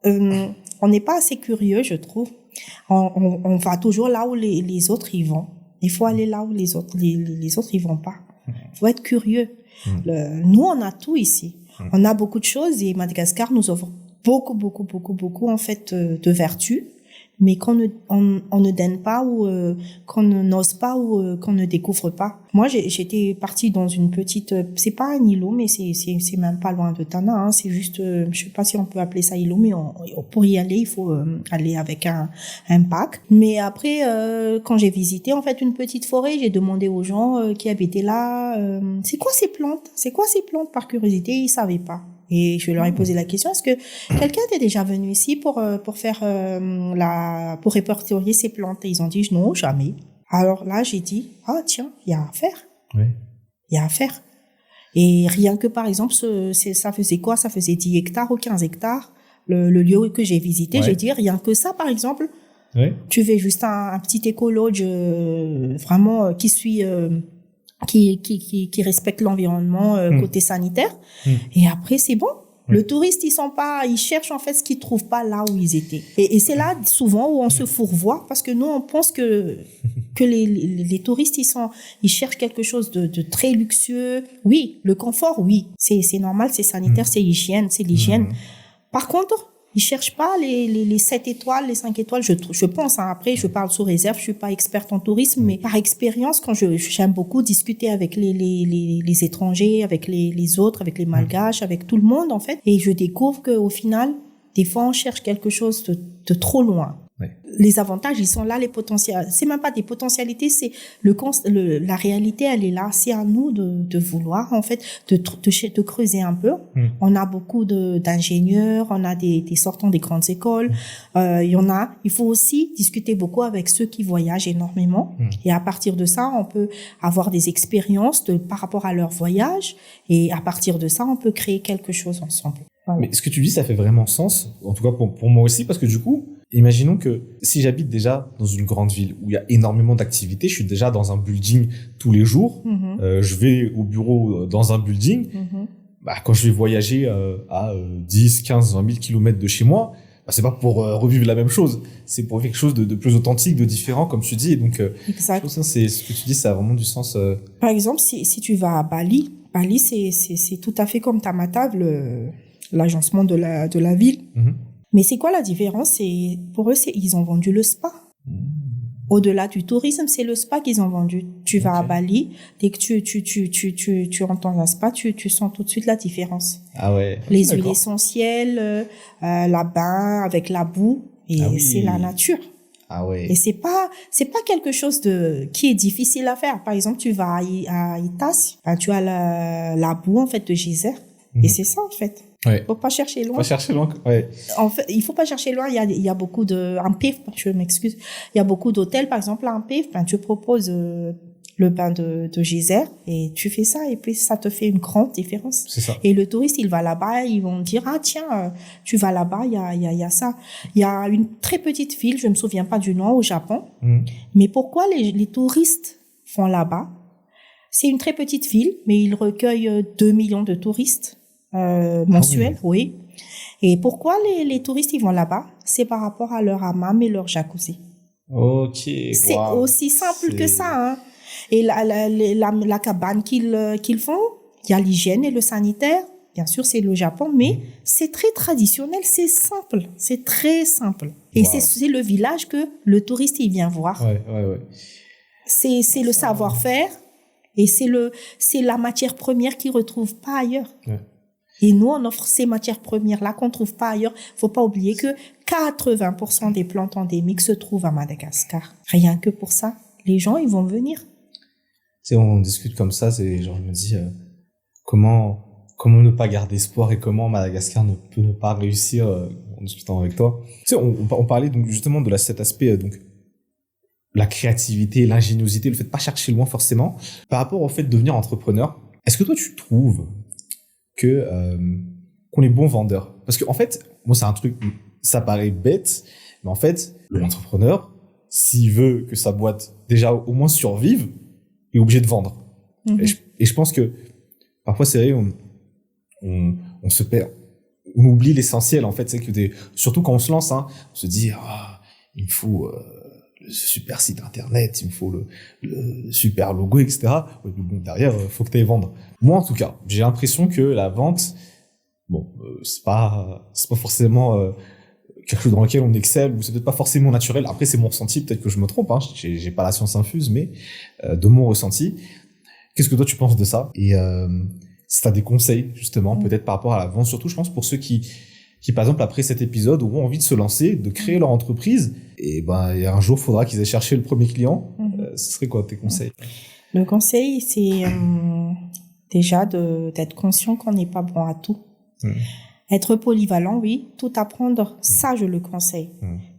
On n'est pas assez curieux, je trouve. On va toujours là où les autres y vont. Il faut aller là où les autres ils vont pas. Il faut être curieux. Nous, on a tout ici. On a beaucoup de choses, et Madagascar nous offre beaucoup en fait de vertus, mais on ne donne pas ou qu'on n'ose pas ou qu'on ne découvre pas. Moi, j'étais partie dans une petite, c'est pas un îlot, mais c'est même pas loin de Tana, hein, c'est juste, je sais pas si on peut appeler ça îlot, mais pour y aller, il faut aller avec un pack. Mais après, quand j'ai visité en fait une petite forêt, j'ai demandé aux gens qui habitaient là, c'est quoi ces plantes? C'est quoi ces plantes? Par curiosité, ils savaient pas. Et je leur ai posé la question, est-ce que quelqu'un était déjà venu ici pour faire pour répertorier ces plantes? Et ils ont dit non, jamais. Alors là, j'ai dit, ah tiens, il y a à faire. Oui. Il y a à faire. Et rien que par exemple, ça faisait quoi? Ça faisait 10 hectares ou 15 hectares. Le lieu que j'ai visité, j'ai dit, rien que ça, par exemple, tu fais juste un petit écologe vraiment qui suit... qui respecte l'environnement côté sanitaire. Et après, c'est bon. Le touriste, ils cherchent en fait ce qu'ils trouvent pas là où ils étaient. Et c'est là souvent où on se fourvoie parce que nous, on pense que les touristes, ils cherchent quelque chose de très luxueux. Oui, le confort, oui. C'est normal, c'est sanitaire, c'est l'hygiène. Par contre, ils cherchent pas les 7 étoiles, les 5 étoiles, je pense, hein. Après, je parle sous réserve, je suis pas experte en tourisme, mais par expérience, quand j'aime beaucoup discuter avec les étrangers, avec les autres, avec les malgaches, avec tout le monde, en fait, et je découvre qu'au final, des fois, on cherche quelque chose de trop loin. Ouais. Les avantages, ils sont là, les potentiels. C'est même pas des potentialités, c'est la réalité, elle est là. C'est à nous de vouloir, en fait, de creuser un peu. On a beaucoup d'ingénieurs, on a des sortants des grandes écoles. Il faut aussi discuter beaucoup avec ceux qui voyagent énormément. Et à partir de ça, on peut avoir des expériences par rapport à leur voyage. Et à partir de ça, on peut créer quelque chose ensemble. Voilà. Mais ce que tu dis, ça fait vraiment sens. En tout cas, pour moi aussi, parce que du coup, imaginons que si j'habite déjà dans une grande ville où il y a énormément d'activités, je suis déjà dans un building tous les jours, je vais au bureau dans un building, quand je vais voyager à 10, 15, 20 000 kilomètres de chez moi, c'est pas pour revivre la même chose, c'est pour quelque chose de plus authentique, de différent, comme tu dis. Et donc, exact. Je pense que c'est ce que tu dis, ça a vraiment du sens. Par exemple, si tu vas à Bali, c'est tout à fait comme Tamatave, l'agencement de la ville. Mais c'est quoi la différence? Pour eux, ils ont vendu le spa. Au-delà du tourisme, c'est le spa qu'ils ont vendu. Tu vas à Bali, dès que tu rentres dans un spa, tu sens tout de suite la différence. Ah ouais. Les huiles essentielles, la bain avec la boue, et c'est la nature. Ah ouais. Et c'est pas quelque chose qui est difficile à faire. Par exemple, tu vas à Itas, tu as la boue en fait de geyser, et c'est ça en fait. Ouais. Faut pas chercher loin. Pas chercher loin, ouais. En fait, il faut pas chercher loin. Il y a beaucoup en PIF, je m'excuse. Il y a beaucoup d'hôtels, par exemple, en PIF, tu proposes le bain de geyser et tu fais ça et puis ça te fait une grande différence. C'est ça. Et le touriste, il va là-bas, ils vont dire, ah tiens, tu vas là-bas, il y a ça. Il y a une très petite ville, je me souviens pas du nom, au Japon. Mais pourquoi les touristes vont là-bas? C'est une très petite ville, mais ils recueillent 2 millions de touristes. Mensuel, oui. Et pourquoi les touristes ils vont là-bas? C'est par rapport à leur hammam et leur jacuzzi. Ok. C'est aussi simple que ça, hein. Et la cabane qu'ils font, il y a l'hygiène et le sanitaire. Bien sûr, c'est le Japon, mais c'est très traditionnel, c'est simple, c'est très simple. Et c'est le village que le touriste il vient voir. Ouais. C'est le savoir-faire et c'est la matière première qu'ils retrouvent pas ailleurs. Ouais. Et nous, on offre ces matières premières-là qu'on trouve pas ailleurs. Faut pas oublier que 80% des plantes endémiques se trouvent à Madagascar. Rien que pour ça, les gens, ils vont venir. Tu sais, on discute comme ça, c'est genre, je me dis, comment ne pas garder espoir et comment Madagascar ne peut ne pas réussir en discutant avec toi. Tu sais, on parlait donc justement de cet aspect, donc, la créativité, l'ingéniosité, le fait de pas chercher loin forcément. Par rapport au fait de devenir entrepreneur, est-ce que toi, tu trouves qu'on est bon vendeur? Parce que en fait, moi c'est un truc, ça paraît bête, mais en fait, l'entrepreneur, s'il veut que sa boîte déjà au moins survive, il est obligé de vendre. Et je pense que parfois c'est vrai, on se perd, on oublie l'essentiel en fait, c'est que surtout quand on se lance, on se dit il me faut le super site internet, il me faut le super logo, etc. Ouais, bon, derrière, faut que tu ailles vendre. Moi, en tout cas, j'ai l'impression que la vente, c'est pas forcément quelque chose dans lequel on excelle ou c'est peut-être pas forcément naturel. Après, c'est mon ressenti, peut-être que je me trompe, hein. J'ai pas la science infuse, mais de mon ressenti. Qu'est-ce que toi tu penses de ça? Et si t'as des conseils justement, peut-être par rapport à la vente, surtout je pense pour ceux qui par exemple après cet épisode auront envie de se lancer, de créer leur entreprise, et un jour faudra qu'ils aient cherché le premier client. Ce serait quoi tes conseils? Le conseil, c'est déjà d'être conscient qu'on n'est pas bon à tout. Être polyvalent, oui, tout apprendre, ça je le conseille.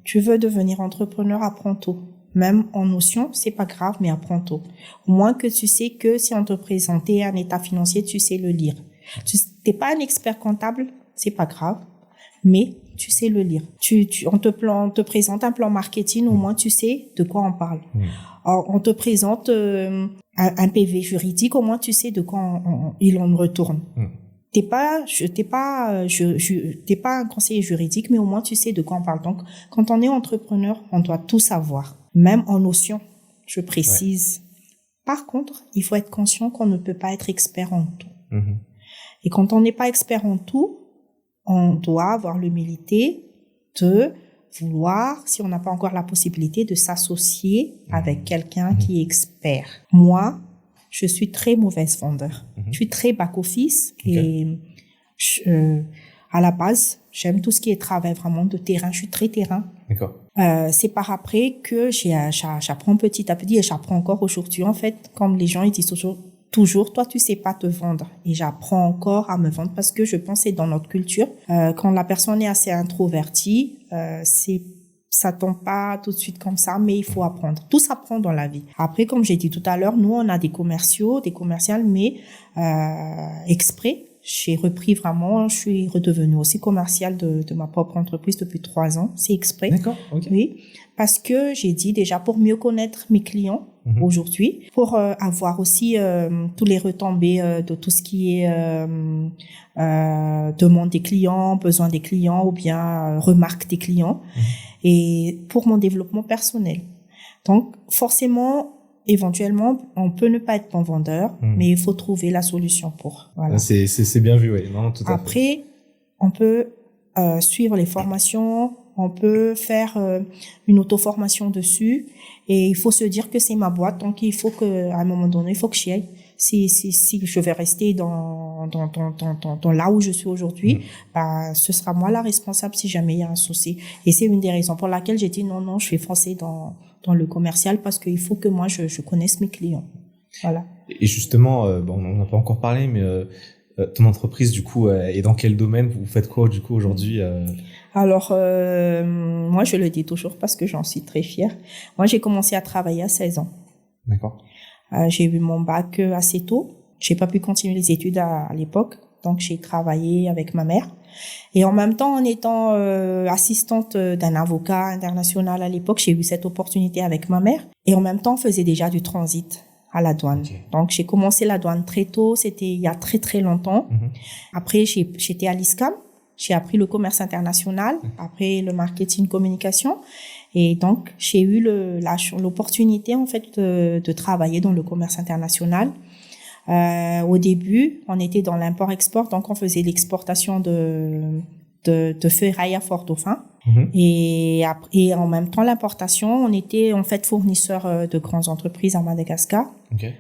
Tu veux devenir entrepreneur, apprends tout. Même en notion, c'est pas grave, mais apprends tout. Au moins que tu sais que si on te présentait un état financier, tu sais le lire. Tu n'es pas un expert comptable, c'est pas grave, mais tu sais le lire. On te présente un plan marketing, au moins tu sais de quoi on parle. On te présente un PV juridique, au moins tu sais de quoi il en retourne. T'es pas un conseiller juridique, mais au moins tu sais de quoi on parle. Donc, quand on est entrepreneur, on doit tout savoir. Même en notion, je précise. Par contre, il faut être conscient qu'on ne peut pas être expert en tout. Et quand on n'est pas expert en tout, on doit avoir l'humilité de vouloir, si on n'a pas encore la possibilité, de s'associer avec quelqu'un qui est expert. Moi, je suis très mauvaise vendeur. Je suis très back-office et à la base, j'aime tout ce qui est travail vraiment de terrain. Je suis très terrain. D'accord. C'est par après que j'apprends petit à petit et j'apprends encore aujourd'hui. En fait, comme les gens ils disent toujours, toi, tu sais pas te vendre. Et j'apprends encore à me vendre parce que je pense que c'est dans notre culture. Quand la personne est assez introvertie, ça tombe pas tout de suite comme ça, mais il faut apprendre. Tout s'apprend dans la vie. Après, comme j'ai dit tout à l'heure, nous, on a des commerciales, mais exprès. J'ai repris vraiment, je suis redevenue aussi commerciale de ma propre entreprise depuis 3 ans. C'est exprès. D'accord, ok. Oui, parce que j'ai dit déjà pour mieux connaître mes clients aujourd'hui, pour avoir aussi tous les retombées de tout ce qui est demande des clients, besoin des clients ou bien remarques des clients et pour mon développement personnel. Donc, forcément, éventuellement, on peut ne pas être bon vendeur, mais il faut trouver la solution pour. Voilà. C'est bien vu, oui. Non, tout à fait. Après, on peut suivre les formations, on peut faire une auto-formation dessus, et il faut se dire que c'est ma boîte, donc il faut que, à un moment donné, il faut que j'y aille. Si je vais rester dans là où je suis aujourd'hui, ce sera moi la responsable si jamais il y a un souci. Et c'est une des raisons pour laquelle j'ai dit non, je vais foncer dans le commercial parce qu'il faut que moi je connaisse mes clients. Voilà. Et justement, on n'en a pas encore parlé, mais ton entreprise du coup est dans quel domaine? Vous faites quoi du coup aujourd'hui? Alors moi je le dis toujours parce que j'en suis très fière. Moi j'ai commencé à travailler à 16 ans. D'accord. J'ai eu mon bac assez tôt. J'ai pas pu continuer les études à l'époque, donc j'ai travaillé avec ma mère. Et en même temps, en étant assistante d'un avocat international à l'époque, j'ai eu cette opportunité avec ma mère. Et en même temps, on faisait déjà du transit à la douane. Okay. Donc j'ai commencé la douane très tôt, c'était il y a très très longtemps. Après, j'étais à l'ISCAM. J'ai appris le commerce international, après le marketing communication. Et donc, j'ai eu l'opportunité, en fait, de travailler dans le commerce international. Au début, on était dans l'import-export, donc on faisait l'exportation de ferraille à Fort-Dauphin. Et en même temps, l'importation, on était, en fait, fournisseur de grandes entreprises à Madagascar. Okay.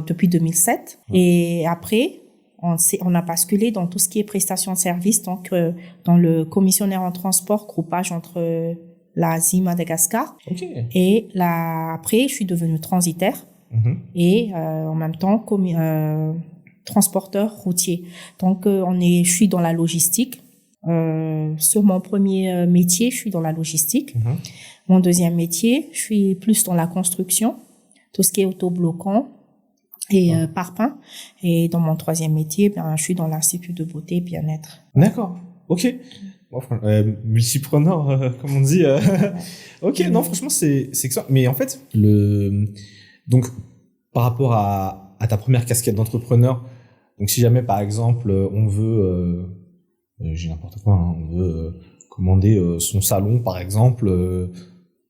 Depuis 2007. Et après, on a basculé dans tout ce qui est prestation de services, donc dans le commissionnaire en transport, groupage entre l'Asie, Madagascar. Okay. Et après, je suis devenue transitaire et en même temps transporteur routier. Donc, je suis dans la logistique. Sur mon premier métier, je suis dans la logistique. Mon deuxième métier, je suis plus dans la construction, tout ce qui est autobloquant et parpaing. Et dans mon troisième métier, je suis dans l'institut de beauté et bien-être. D'accord. Ok. Multipreneur, comme on dit. Ok. Non, franchement, c'est excellent. Mais en fait, donc par rapport à ta première casquette d'entrepreneur, donc si jamais par exemple on veut, j'ai n'importe quoi, hein, on veut commander son salon par exemple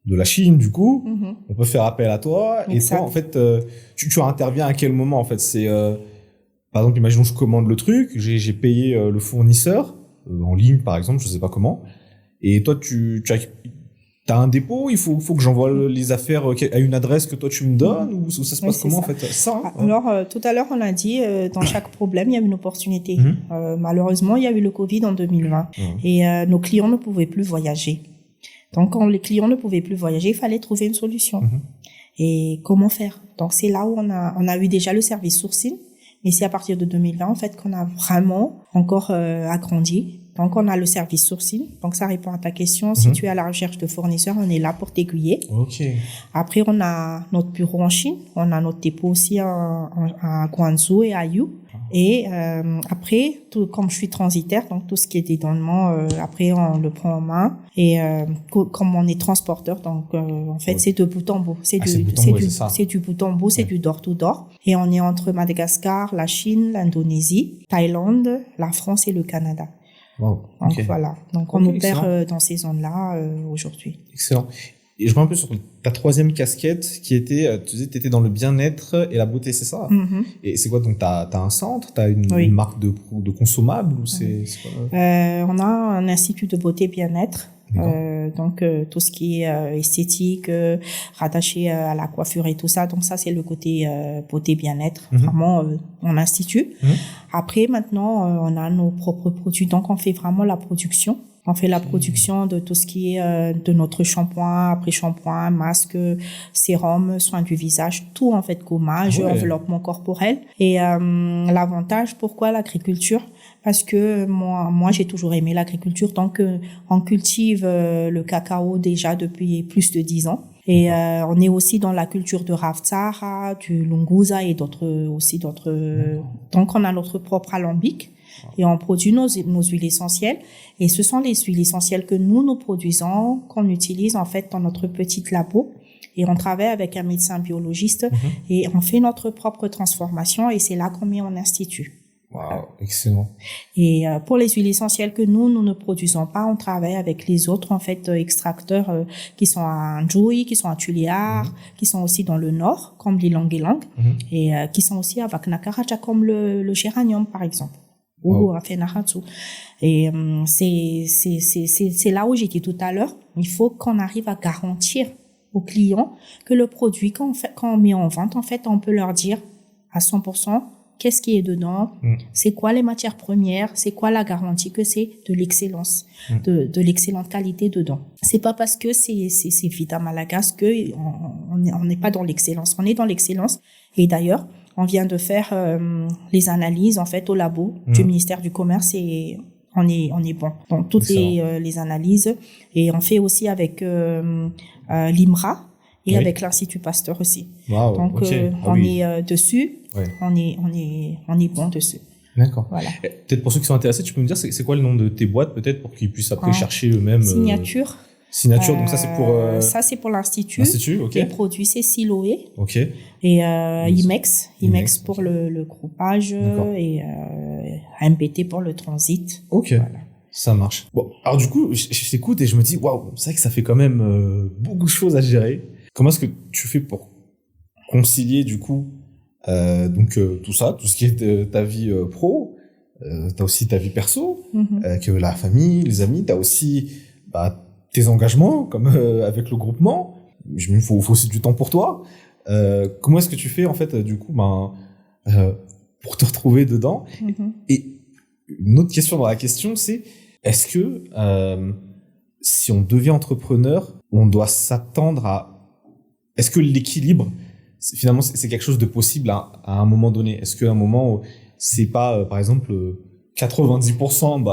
de la Chine, du coup, on peut faire appel à toi. Exact. Et toi, en fait, tu interviens à quel moment, en fait? C'est, par exemple, imaginons que je commande le truc, j'ai payé le fournisseur, en ligne, par exemple, je sais pas comment. Et toi, t'as un dépôt, il faut que j'envoie les affaires à une adresse que toi tu me donnes, ou ça se passe comment, en fait? Ça, hein? Alors, tout à l'heure, on a dit, dans chaque problème, il y a une opportunité. Malheureusement, il y a eu le Covid en 2020 et nos clients ne pouvaient plus voyager. Donc, quand les clients ne pouvaient plus voyager, il fallait trouver une solution. Et comment faire? Donc, c'est là où on a eu déjà le service sourcing, mais c'est à partir de 2020, en fait, qu'on a vraiment encore agrandi. Donc, on a le service sourcing. Donc, ça répond à ta question. Si tu es à la recherche de fournisseurs, on est là pour t'aiguiller. Ok. Après, on a notre bureau en Chine. On a notre dépôt aussi à Guangzhou et à Yiwu. Et après, comme je suis transitaire, donc tout ce qui est dédouanement, après, on le prend en main. Et comme on est transporteur, donc en fait, c'est de bout en bout. C'est du bout en bout, c'est du door-to-door. Et on est entre Madagascar, la Chine, l'Indonésie, Thaïlande, la France et le Canada. Wow. Donc voilà. Donc on opère dans ces zones-là aujourd'hui. Excellent. Et je vois un peu sur ta troisième casquette qui était, tu disais, t'étais dans le bien-être et la beauté, c'est ça? Et c'est quoi? Donc t'as un centre, t'as une marque de consommables, ou c'est quoi? On a un institut de beauté bien-être. Donc tout ce qui est esthétique, rattaché à la coiffure et tout ça. Donc ça, c'est le côté beauté bien-être, vraiment en institut. Après, maintenant, on a nos propres produits. Donc on fait vraiment la production. On fait la production de tout ce qui est de notre shampoing, après-shampoing, masque, sérum, soins du visage, tout en fait, gommage, enveloppement corporel. Et l'avantage, pourquoi l'agriculture? Parce que moi j'ai toujours aimé l'agriculture. Donc on cultive le cacao déjà depuis plus de 10 ans. Et on est aussi dans la culture de Ravtsara, du Lunguza et d'autres. Donc on a notre propre alambic. Et on produit nos huiles essentielles. Et ce sont les huiles essentielles que nous produisons, qu'on utilise en fait dans notre petite labo. Et on travaille avec un médecin biologiste et on fait notre propre transformation, et c'est là qu'on met en institut. Wow, excellent. Et pour les huiles essentielles que nous ne produisons pas, on travaille avec les autres en fait extracteurs qui sont à Njui, qui sont à Tuliar, qui sont aussi dans le nord, comme l'Ilang-Ilang, et qui sont aussi à Vaknakaracha, comme le géranium par exemple. Ou à Fenahatsu. Et c'est là où j'ai dit tout à l'heure, il faut qu'on arrive à garantir aux clients que le produit quand on met en vente, en fait, on peut leur dire à 100% qu'est-ce qui est dedans, c'est quoi les matières premières, c'est quoi la garantie que c'est de l'excellence, de l'excellente qualité dedans. C'est pas parce que c'est Vita Malagas que on n'est pas dans l'excellence, on est dans l'excellence. Et d'ailleurs, on vient de faire les analyses en fait au labo du ministère du Commerce, et on est bon dans toutes les analyses. Et on fait aussi avec l'IMRA et avec l'Institut Pasteur aussi. Wow, donc on est dessus, on est bon dessus. D'accord. Voilà. Peut-être pour ceux qui sont intéressés, tu peux me dire c'est quoi le nom de tes boîtes, peut-être, pour qu'ils puissent après chercher eux-mêmes. Signature, donc ça c'est pour... Ça c'est pour l'Institut. L'Institut, ok. Les produits c'est Siloé. Ok. Et IMEX pour le groupage, et MPT pour le transit. Ok. Voilà. Ça marche. Bon, alors du coup, je t'écoute et je me dis, waouh, c'est vrai que ça fait quand même beaucoup de choses à gérer. Comment est-ce que tu fais pour concilier du coup tout ça, tout ce qui est ta vie pro, t'as aussi ta vie perso, que la famille, les amis, t'as aussi tes engagements comme avec le groupement. Il faut aussi du temps pour toi. Comment est-ce que tu fais en fait du coup pour te retrouver dedans? Et une autre question dans la question, c'est est-ce que si on devient entrepreneur, on doit s'attendre à... Est-ce que l'équilibre, finalement, c'est quelque chose de possible à un moment donné? Est-ce qu'à un moment, c'est pas, par exemple, 90%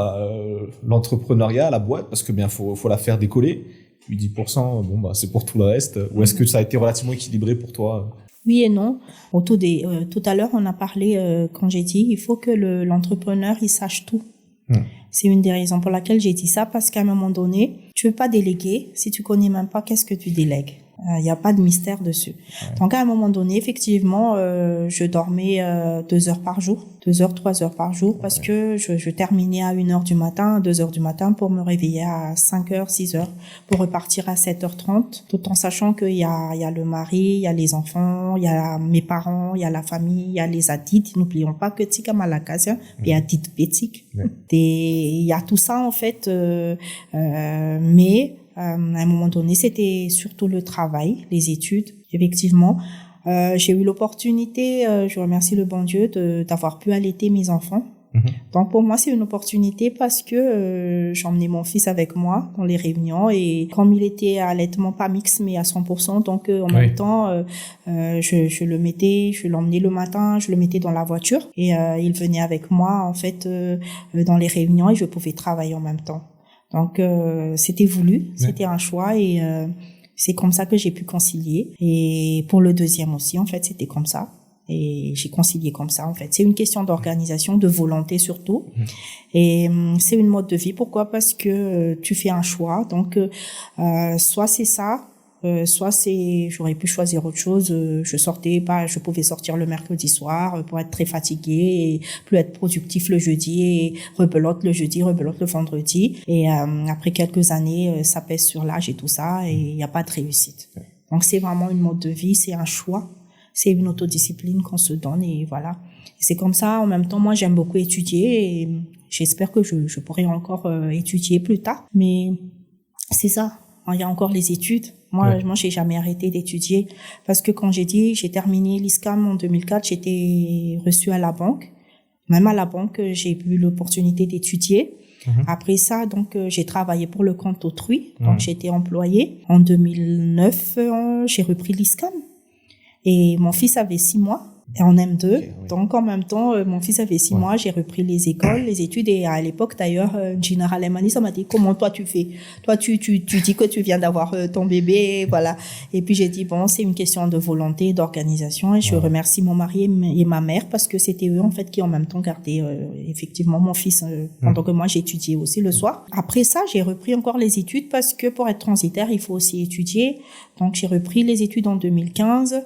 l'entrepreneuriat, la boîte, parce que bien faut la faire décoller, puis 10%, c'est pour tout le reste? Ou est-ce que ça a été relativement équilibré pour toi? Oui et non. Tout à l'heure, on a parlé, quand j'ai dit, il faut que l'entrepreneur, il sache tout. C'est une des raisons pour laquelle j'ai dit ça, parce qu'à un moment donné, tu veux pas déléguer si tu connais même pas qu'est-ce que tu délègues. Il n'y a pas de mystère dessus. Ouais. Donc, à un moment donné, effectivement, je dormais 2 heures par jour, 2 heures, 3 heures par jour, parce que je terminais à 1 heure du matin, 2 heures du matin, pour me réveiller à 5 heures, 6 heures, pour repartir à 7h30, tout en sachant qu'il y a le mari, il y a les enfants, il y a mes parents, il y a la famille, il y a les adits. N'oublions pas que Tika Malakasia, il y a Tit Pétik. Il y a tout ça, en fait, mais à un moment donné, c'était surtout le travail, les études, effectivement. J'ai eu l'opportunité, je remercie le bon Dieu, d'avoir pu allaiter mes enfants. Donc pour moi, c'est une opportunité parce que j'emmenais mon fils avec moi dans les réunions et comme il était à allaitement pas mixte mais à 100%, donc en même temps, je le mettais, je l'emmenais le matin, je le mettais dans la voiture et il venait avec moi en fait dans les réunions et je pouvais travailler en même temps. Donc c'était voulu, c'était un choix et c'est comme ça que j'ai pu concilier. Et pour le deuxième aussi, en fait, c'était comme ça. Et j'ai concilié comme ça, en fait. C'est une question d'organisation, de volonté surtout. Et c'est une mode de vie. Pourquoi? Parce que tu fais un choix. Donc soit c'est ça, soit j'aurais pu choisir autre chose. Je pouvais sortir le mercredi soir pour être très fatiguée et plus être productif le jeudi et rebelote le jeudi, rebelote le vendredi. Et après quelques années, ça pèse sur l'âge et tout ça et il n'y a pas de réussite. Donc c'est vraiment une mode de vie, c'est un choix, c'est une autodiscipline qu'on se donne et voilà. Et c'est comme ça. En même temps, moi j'aime beaucoup étudier et j'espère que je pourrai encore étudier plus tard. Mais c'est ça. Il y a encore les études. Moi, j'ai jamais arrêté d'étudier parce que quand j'ai terminé l'ISCAM en 2004, j'étais reçue à la banque. Même à la banque, j'ai eu l'opportunité d'étudier. Après ça, donc, j'ai travaillé pour le compte autrui. Donc, j'étais employée. En 2009, j'ai repris l'ISCAM. Et mon fils avait 6 mois. Et en M2, donc en même temps, mon fils avait 6 mois, j'ai repris les écoles, les études, et à l'époque d'ailleurs, Général Emani, ça m'a dit, comment toi tu fais? Toi tu dis que tu viens d'avoir ton bébé, voilà. Et puis j'ai dit, bon, c'est une question de volonté, d'organisation, et je remercie mon mari et ma mère, parce que c'était eux en fait qui en même temps gardaient effectivement mon fils, pendant que moi j'étudiais aussi le soir. Après ça, j'ai repris encore les études, parce que pour être transitaire, il faut aussi étudier. Donc j'ai repris les études en 2015,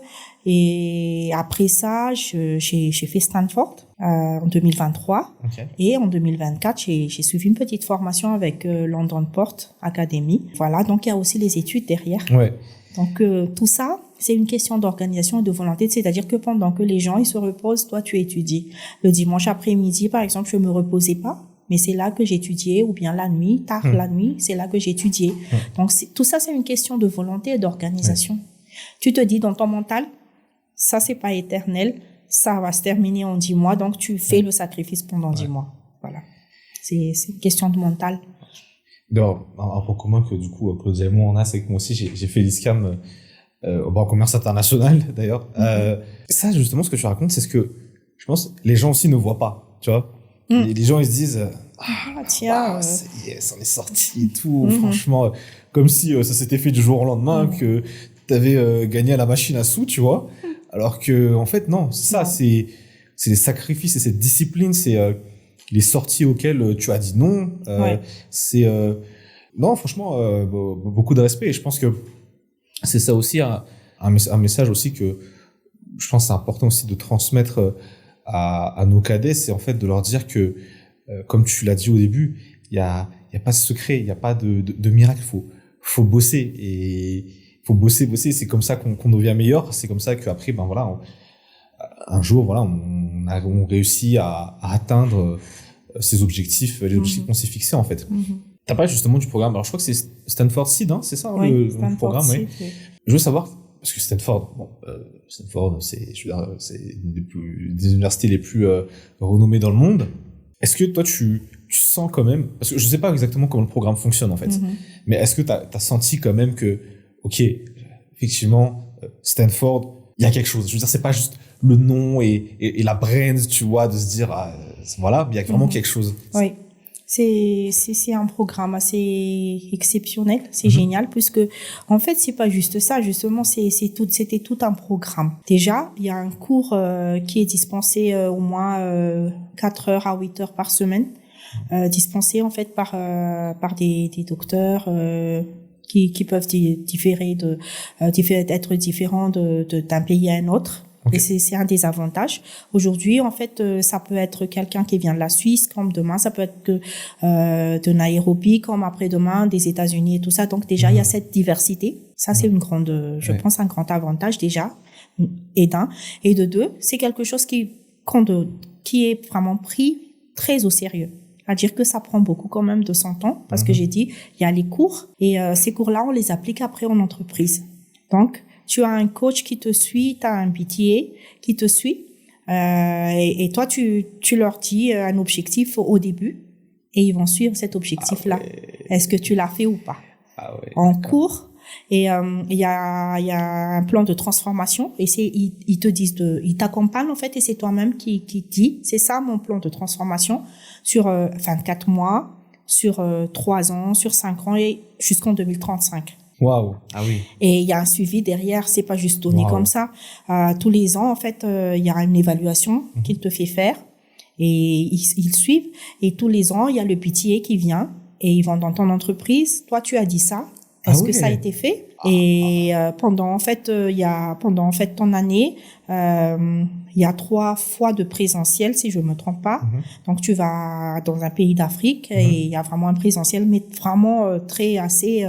et après ça, j'ai fait Stanford en 2023. Et en 2024, j'ai suivi une petite formation avec London Port Academy. Voilà, donc il y a aussi les études derrière. Donc tout ça, c'est une question d'organisation et de volonté. C'est-à-dire que pendant que les gens ils se reposent, toi tu étudies. Le dimanche après-midi, par exemple, je me reposais pas. Mais c'est là que j'étudiais, ou bien la nuit, tard la nuit, c'est là que j'étudiais. Donc tout ça, c'est une question de volonté et d'organisation. Tu te dis dans ton mental, ça c'est pas éternel, ça va se terminer en 10 mois, donc tu fais le sacrifice pendant 10 mois. Voilà. C'est une question de mental. D'ailleurs, un point commun que du coup Claudia et moi on a, c'est que moi aussi j'ai fait l'ISCAM en commerce international d'ailleurs. Ça justement, ce que tu racontes, c'est ce que je pense les gens aussi ne voient pas, tu vois. Les gens ils se disent tiens, yes, on est sorti et tout, franchement, comme si ça s'était fait du jour au lendemain, que t'avais gagné à la machine à sous, tu vois. Alors que en fait non, c'est ça, c'est les sacrifices, c'est cette discipline, c'est les sorties auxquelles tu as dit non. C'est non, franchement, beaucoup de respect. Et je pense que c'est ça aussi un message aussi que je pense que c'est important aussi de transmettre à nos cadets, c'est en fait de leur dire que comme tu l'as dit au début, il y a pas de secret, il y a pas de miracle, faut bosser et faut bosser, c'est comme ça qu'on devient meilleur, c'est comme ça qu'après ben voilà, un jour voilà, on réussit à atteindre ses objectifs, les objectifs qu'on s'est fixés en fait. T'as parlé justement du programme, alors je crois que c'est Stanford Seed, hein, c'est ça le programme, Seed, Je veux savoir, parce que Stanford, c'est une des universités les plus renommées dans le monde. Est-ce que toi tu sens quand même, parce que je sais pas exactement comment le programme fonctionne en fait, mais est-ce que t'as senti quand même que ok, effectivement, Stanford, il y a quelque chose. Je veux dire, c'est pas juste le nom et la brand, tu vois, de se dire, voilà, il y a vraiment quelque chose. Oui. C'est un programme assez exceptionnel, c'est génial, puisque, en fait, c'est pas juste ça, justement, c'était tout un programme. Déjà, il y a un cours, qui est dispensé, au moins, 4 heures à 8 heures par semaine, dispensé, en fait, par des docteurs, qui peuvent être différents d'un pays à un autre. Okay. Et c'est un des avantages. Aujourd'hui, en fait, ça peut être quelqu'un qui vient de la Suisse, comme demain, ça peut être de Nairobi, comme après-demain, des États-Unis et tout ça. Donc déjà, il y a cette diversité. Ça, c'est une grande, je pense, un grand avantage déjà. Et d'un. Et de deux, c'est quelque chose qui est vraiment pris très au sérieux. C'est-à-dire que ça prend beaucoup quand même de son temps, parce que j'ai dit, il y a les cours, et ces cours-là, on les applique après en entreprise. Donc, tu as un coach qui te suit, tu as un PTA qui te suit, et toi, tu leur dis un objectif au début, et ils vont suivre cet objectif-là. Ah ouais. Est-ce que tu l'as fait ou pas? Ah ouais, en cours. Et il y a un plan de transformation, et ils te disent ils t'accompagnent en fait, et c'est toi-même qui dis c'est ça mon plan de transformation sur 4 mois, sur 3 ans, sur 5 ans et jusqu'en 2035. Waouh. Ah oui. Et il y a un suivi derrière, c'est pas juste donné comme ça. Tous les ans en fait, il y a une évaluation qu'il te fait faire, et ils suivent, et tous les ans il y a le PTA qui vient, et ils vont dans ton entreprise, toi tu as dit ça. Est-ce que ça a été fait? Et pendant ton année, il y a 3 fois de présentiel, si je me trompe pas. Donc tu vas dans un pays d'Afrique, et il y a vraiment un présentiel, mais vraiment assez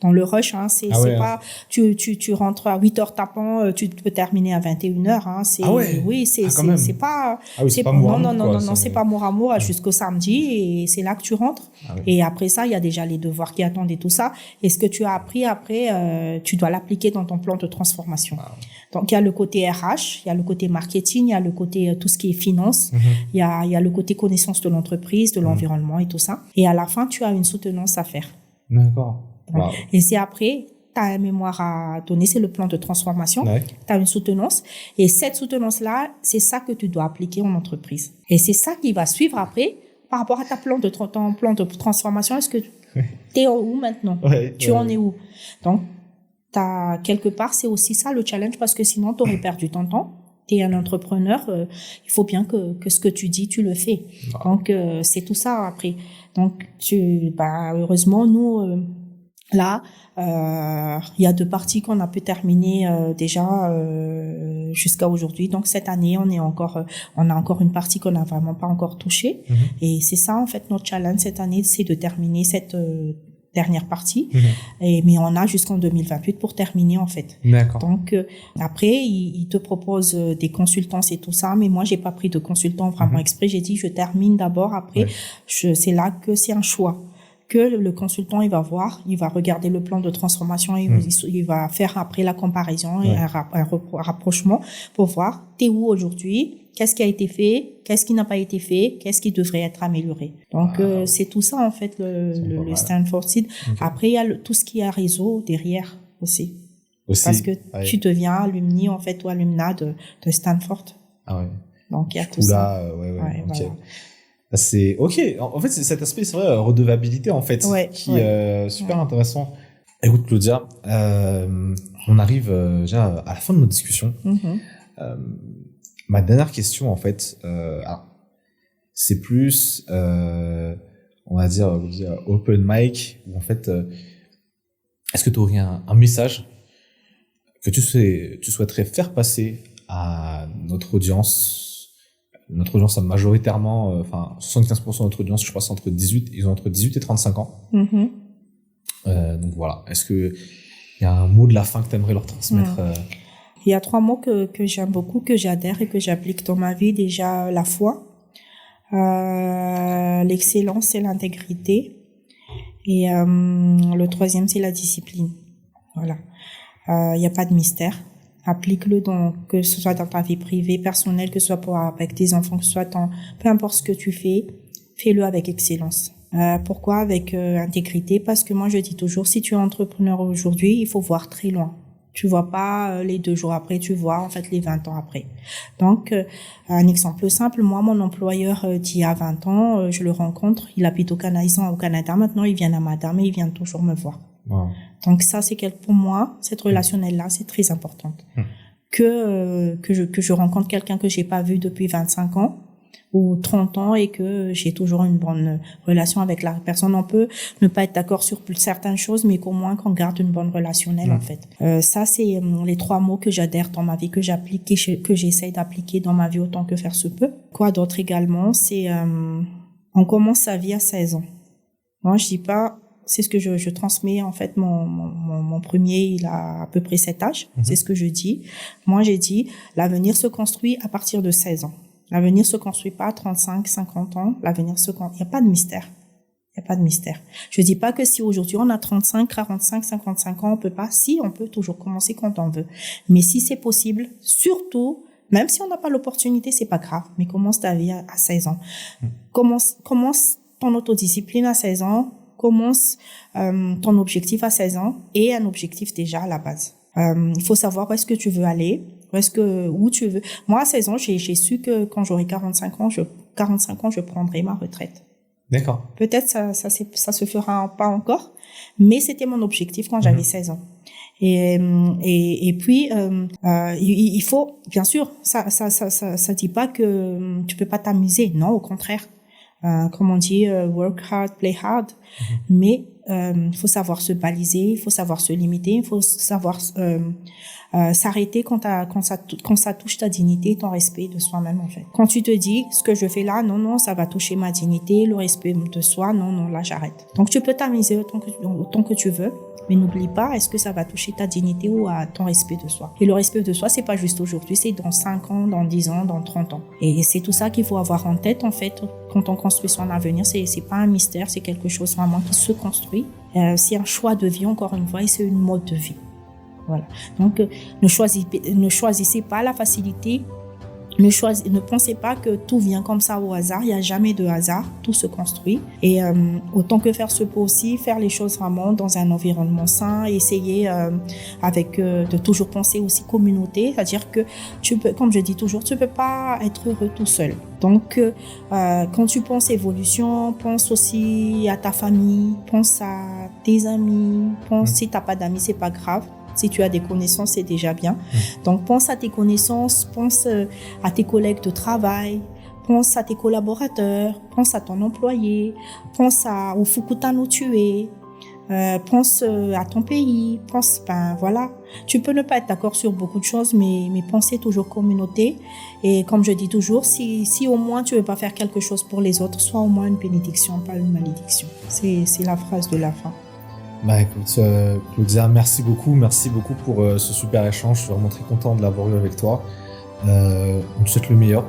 dans le rush. Hein. C'est pas tu rentres à 8h tapant, tu peux terminer à 21h. Hein. C'est c'est pas non, c'est pas mot à mot jusqu'au samedi, et c'est là que tu rentres. Et après ça, il y a déjà les devoirs qui attendent et tout ça. Et ce que tu as appris après, tu dois l'appliquer dans ton plan de transformation. Donc il y a le côté RH, il y a le côté marketing, il y a le côté tout ce qui est finance, il y a le côté connaissance de l'entreprise, de l'environnement et tout ça. Et à la fin, tu as une soutenance à faire. D'accord. Wow. Et c'est après, tu as un mémoire à donner, c'est le plan de transformation. Tu as une soutenance, et cette soutenance-là, c'est ça que tu dois appliquer en entreprise. Et c'est ça qui va suivre après par rapport à ton plan de transformation. Est-ce que tu es où maintenant? Tu en es où? Donc, quelque part, c'est aussi ça le challenge, parce que sinon, tu aurais perdu ton temps. Tu es un entrepreneur, il faut bien que ce que tu dis, tu le fais. Donc, c'est tout ça après. Donc, heureusement, nous, là, il y a 2 parties qu'on a pu terminer déjà jusqu'à aujourd'hui. Donc, cette année, on a encore une partie qu'on n'a vraiment pas encore touchée. Et c'est ça, en fait, notre challenge cette année, c'est de terminer cette dernière partie, mais on a jusqu'en 2028 pour terminer en fait. D'accord. Donc après ils te proposent des consultances et tout ça, mais moi j'ai pas pris de consultant vraiment exprès. J'ai dit je termine d'abord, après c'est là que c'est un choix que le consultant il va voir, il va regarder le plan de transformation, il va faire après la comparaison et un rapprochement pour voir t'es où aujourd'hui. Qu'est-ce qui a été fait? Qu'est-ce qui n'a pas été fait? Qu'est-ce qui devrait être amélioré? Donc, c'est tout ça, en fait, le Stanford Seed. Après, il y a tout ce qui est réseau derrière aussi. Parce que tu deviens alumni, en fait, ou alumna de Stanford. Ah ouais. Donc, il y a tout ça. Okay. Voilà. C'est OK. En fait, c'est cet aspect, c'est vrai, redevabilité, en fait, qui est super intéressant. Écoute, Claudia, on arrive déjà à la fin de notre discussion. Ma dernière question, en fait, c'est plus, on va dire, open mic, où en fait, est-ce que tu aurais un message que tu souhaiterais faire passer à notre audience? Notre audience a majoritairement, 75% de notre audience, je crois, c'est ils ont entre 18 et 35 ans. Donc voilà. Est-ce que il y a un mot de la fin que tu aimerais leur transmettre? Il y a 3 mots que j'aime beaucoup, que j'adhère et que j'applique dans ma vie. Déjà, la foi, l'excellence et l'intégrité. Et le 3e, c'est la discipline. Voilà. Il n'y a pas de mystère. Applique-le que ce soit dans ta vie privée, personnelle, que ce soit avec tes enfants, que ce soit peu importe ce que tu fais, fais-le avec excellence. Pourquoi avec intégrité? Parce que moi, je dis toujours, si tu es entrepreneur aujourd'hui, il faut voir très loin. Tu vois pas les 2 jours après, tu vois en fait les 20 ans après. Donc, un exemple simple, moi, mon employeur d'il y a 20 ans, je le rencontre, il habite au Canada maintenant, il vient à Madame et il vient toujours me voir. Wow. Donc ça, c'est pour moi, cette relationnelle-là, c'est très importante. Que je rencontre quelqu'un que j'ai pas vu depuis 25 ans ou 30 ans et que j'ai toujours une bonne relation avec la personne. On peut ne pas être d'accord sur certaines choses, mais qu'au moins qu'on garde une bonne relationnelle, en fait. Ça, c'est les 3 mots que j'adhère dans ma vie, que j'applique, que j'essaye d'appliquer dans ma vie autant que faire se peut. Quoi d'autre également, c'est on commence sa vie à 16 ans. Moi, je dis pas, c'est ce que je transmets, en fait, mon premier, il a à peu près cet âge. C'est ce que je dis. Moi, j'ai dit, l'avenir se construit à partir de 16 ans. L'avenir se construit pas à 35, 50 ans. L'avenir se construit. Il n'y a pas de mystère. Il n'y a pas de mystère. Je dis pas que si aujourd'hui on a 35, 45, 55 ans, on peut pas. Si, on peut toujours commencer quand on veut. Mais si c'est possible, surtout, même si on n'a pas l'opportunité, c'est pas grave. Mais commence ta vie à 16 ans. Commence ton autodiscipline à 16 ans. Commence ton objectif à 16 ans et un objectif déjà à la base. Il faut savoir où est-ce que tu veux aller. Où tu veux. Moi, à 16 ans, j'ai su que quand j'aurai 45 ans, je prendrai ma retraite. D'accord. Peut-être ça se fera pas encore, mais c'était mon objectif quand j'avais 16 ans. Et puis, il faut, bien sûr, ça dit pas que tu peux pas t'amuser. Non, au contraire. Comme on dit, work hard, play hard. Mais, il faut savoir se baliser, il faut savoir se limiter, il faut savoir, s'arrêter quand ça touche ta dignité et ton respect de soi-même, en fait. Quand tu te dis, ce que je fais là, non, ça va toucher ma dignité, le respect de soi, non, là, j'arrête. Donc, tu peux t'amuser autant que tu veux, mais n'oublie pas, est-ce que ça va toucher ta dignité ou à ton respect de soi? Et le respect de soi, c'est pas juste aujourd'hui, c'est dans 5 ans, dans 10 ans, dans 30 ans. Et c'est tout ça qu'il faut avoir en tête, en fait, quand on construit son avenir. C'est pas un mystère, c'est quelque chose vraiment qui se construit. C'est un choix de vie, encore une fois, et c'est une mode de vie. Voilà. Donc, ne choisissez pas la facilité. Ne pensez pas que tout vient comme ça au hasard. Il n'y a jamais de hasard. Tout se construit. Et autant que faire se peut aussi, faire les choses vraiment dans un environnement sain. Essayer de toujours penser aussi communauté. C'est-à-dire que comme je dis toujours, tu peux pas être heureux tout seul. Donc, quand tu penses évolution, pense aussi à ta famille, pense à tes amis. Si t'as pas d'amis, c'est pas grave. Si tu as des connaissances, c'est déjà bien. Donc, pense à tes connaissances, pense à tes collègues de travail, pense à tes collaborateurs, pense à ton employé, pense au Fukuta où tu es, pense à ton pays, voilà. Tu peux ne pas être d'accord sur beaucoup de choses, mais penser toujours communauté. Et comme je dis toujours, si au moins tu veux pas faire quelque chose pour les autres, sois au moins une bénédiction, pas une malédiction. C'est la phrase de la fin. Bah écoute, Claudia, merci beaucoup pour ce super échange. Je suis vraiment très content de l'avoir eu avec toi. On te souhaite le meilleur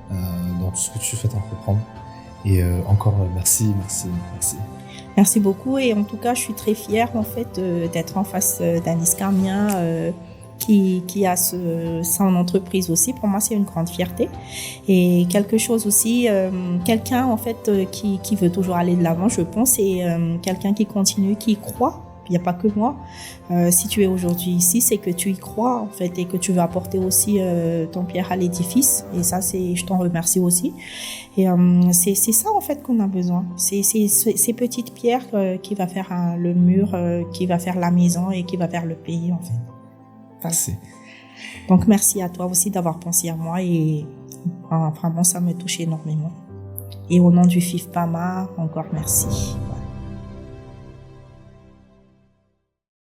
dans tout ce que tu souhaites entreprendre. Et encore merci. Merci beaucoup, et en tout cas, je suis très fière en fait d'être en face d'un Iscarmien qui a son entreprise aussi. Pour moi, c'est une grande fierté et quelque chose aussi, quelqu'un en fait qui veut toujours aller de l'avant, je pense, et quelqu'un qui continue, qui y croit. Il n'y a pas que moi. Si tu es aujourd'hui ici, c'est que tu y crois en fait et que tu veux apporter aussi ton pierre à l'édifice. Et ça, je t'en remercie aussi. Et c'est ça en fait qu'on a besoin. C'est ces petites pierres qui va faire le mur, qui va faire la maison et qui va faire le pays en fait. Voilà. Donc merci à toi aussi d'avoir pensé à moi, et vraiment ça me touche énormément. Et au nom du FIFPAMA, encore merci. Voilà.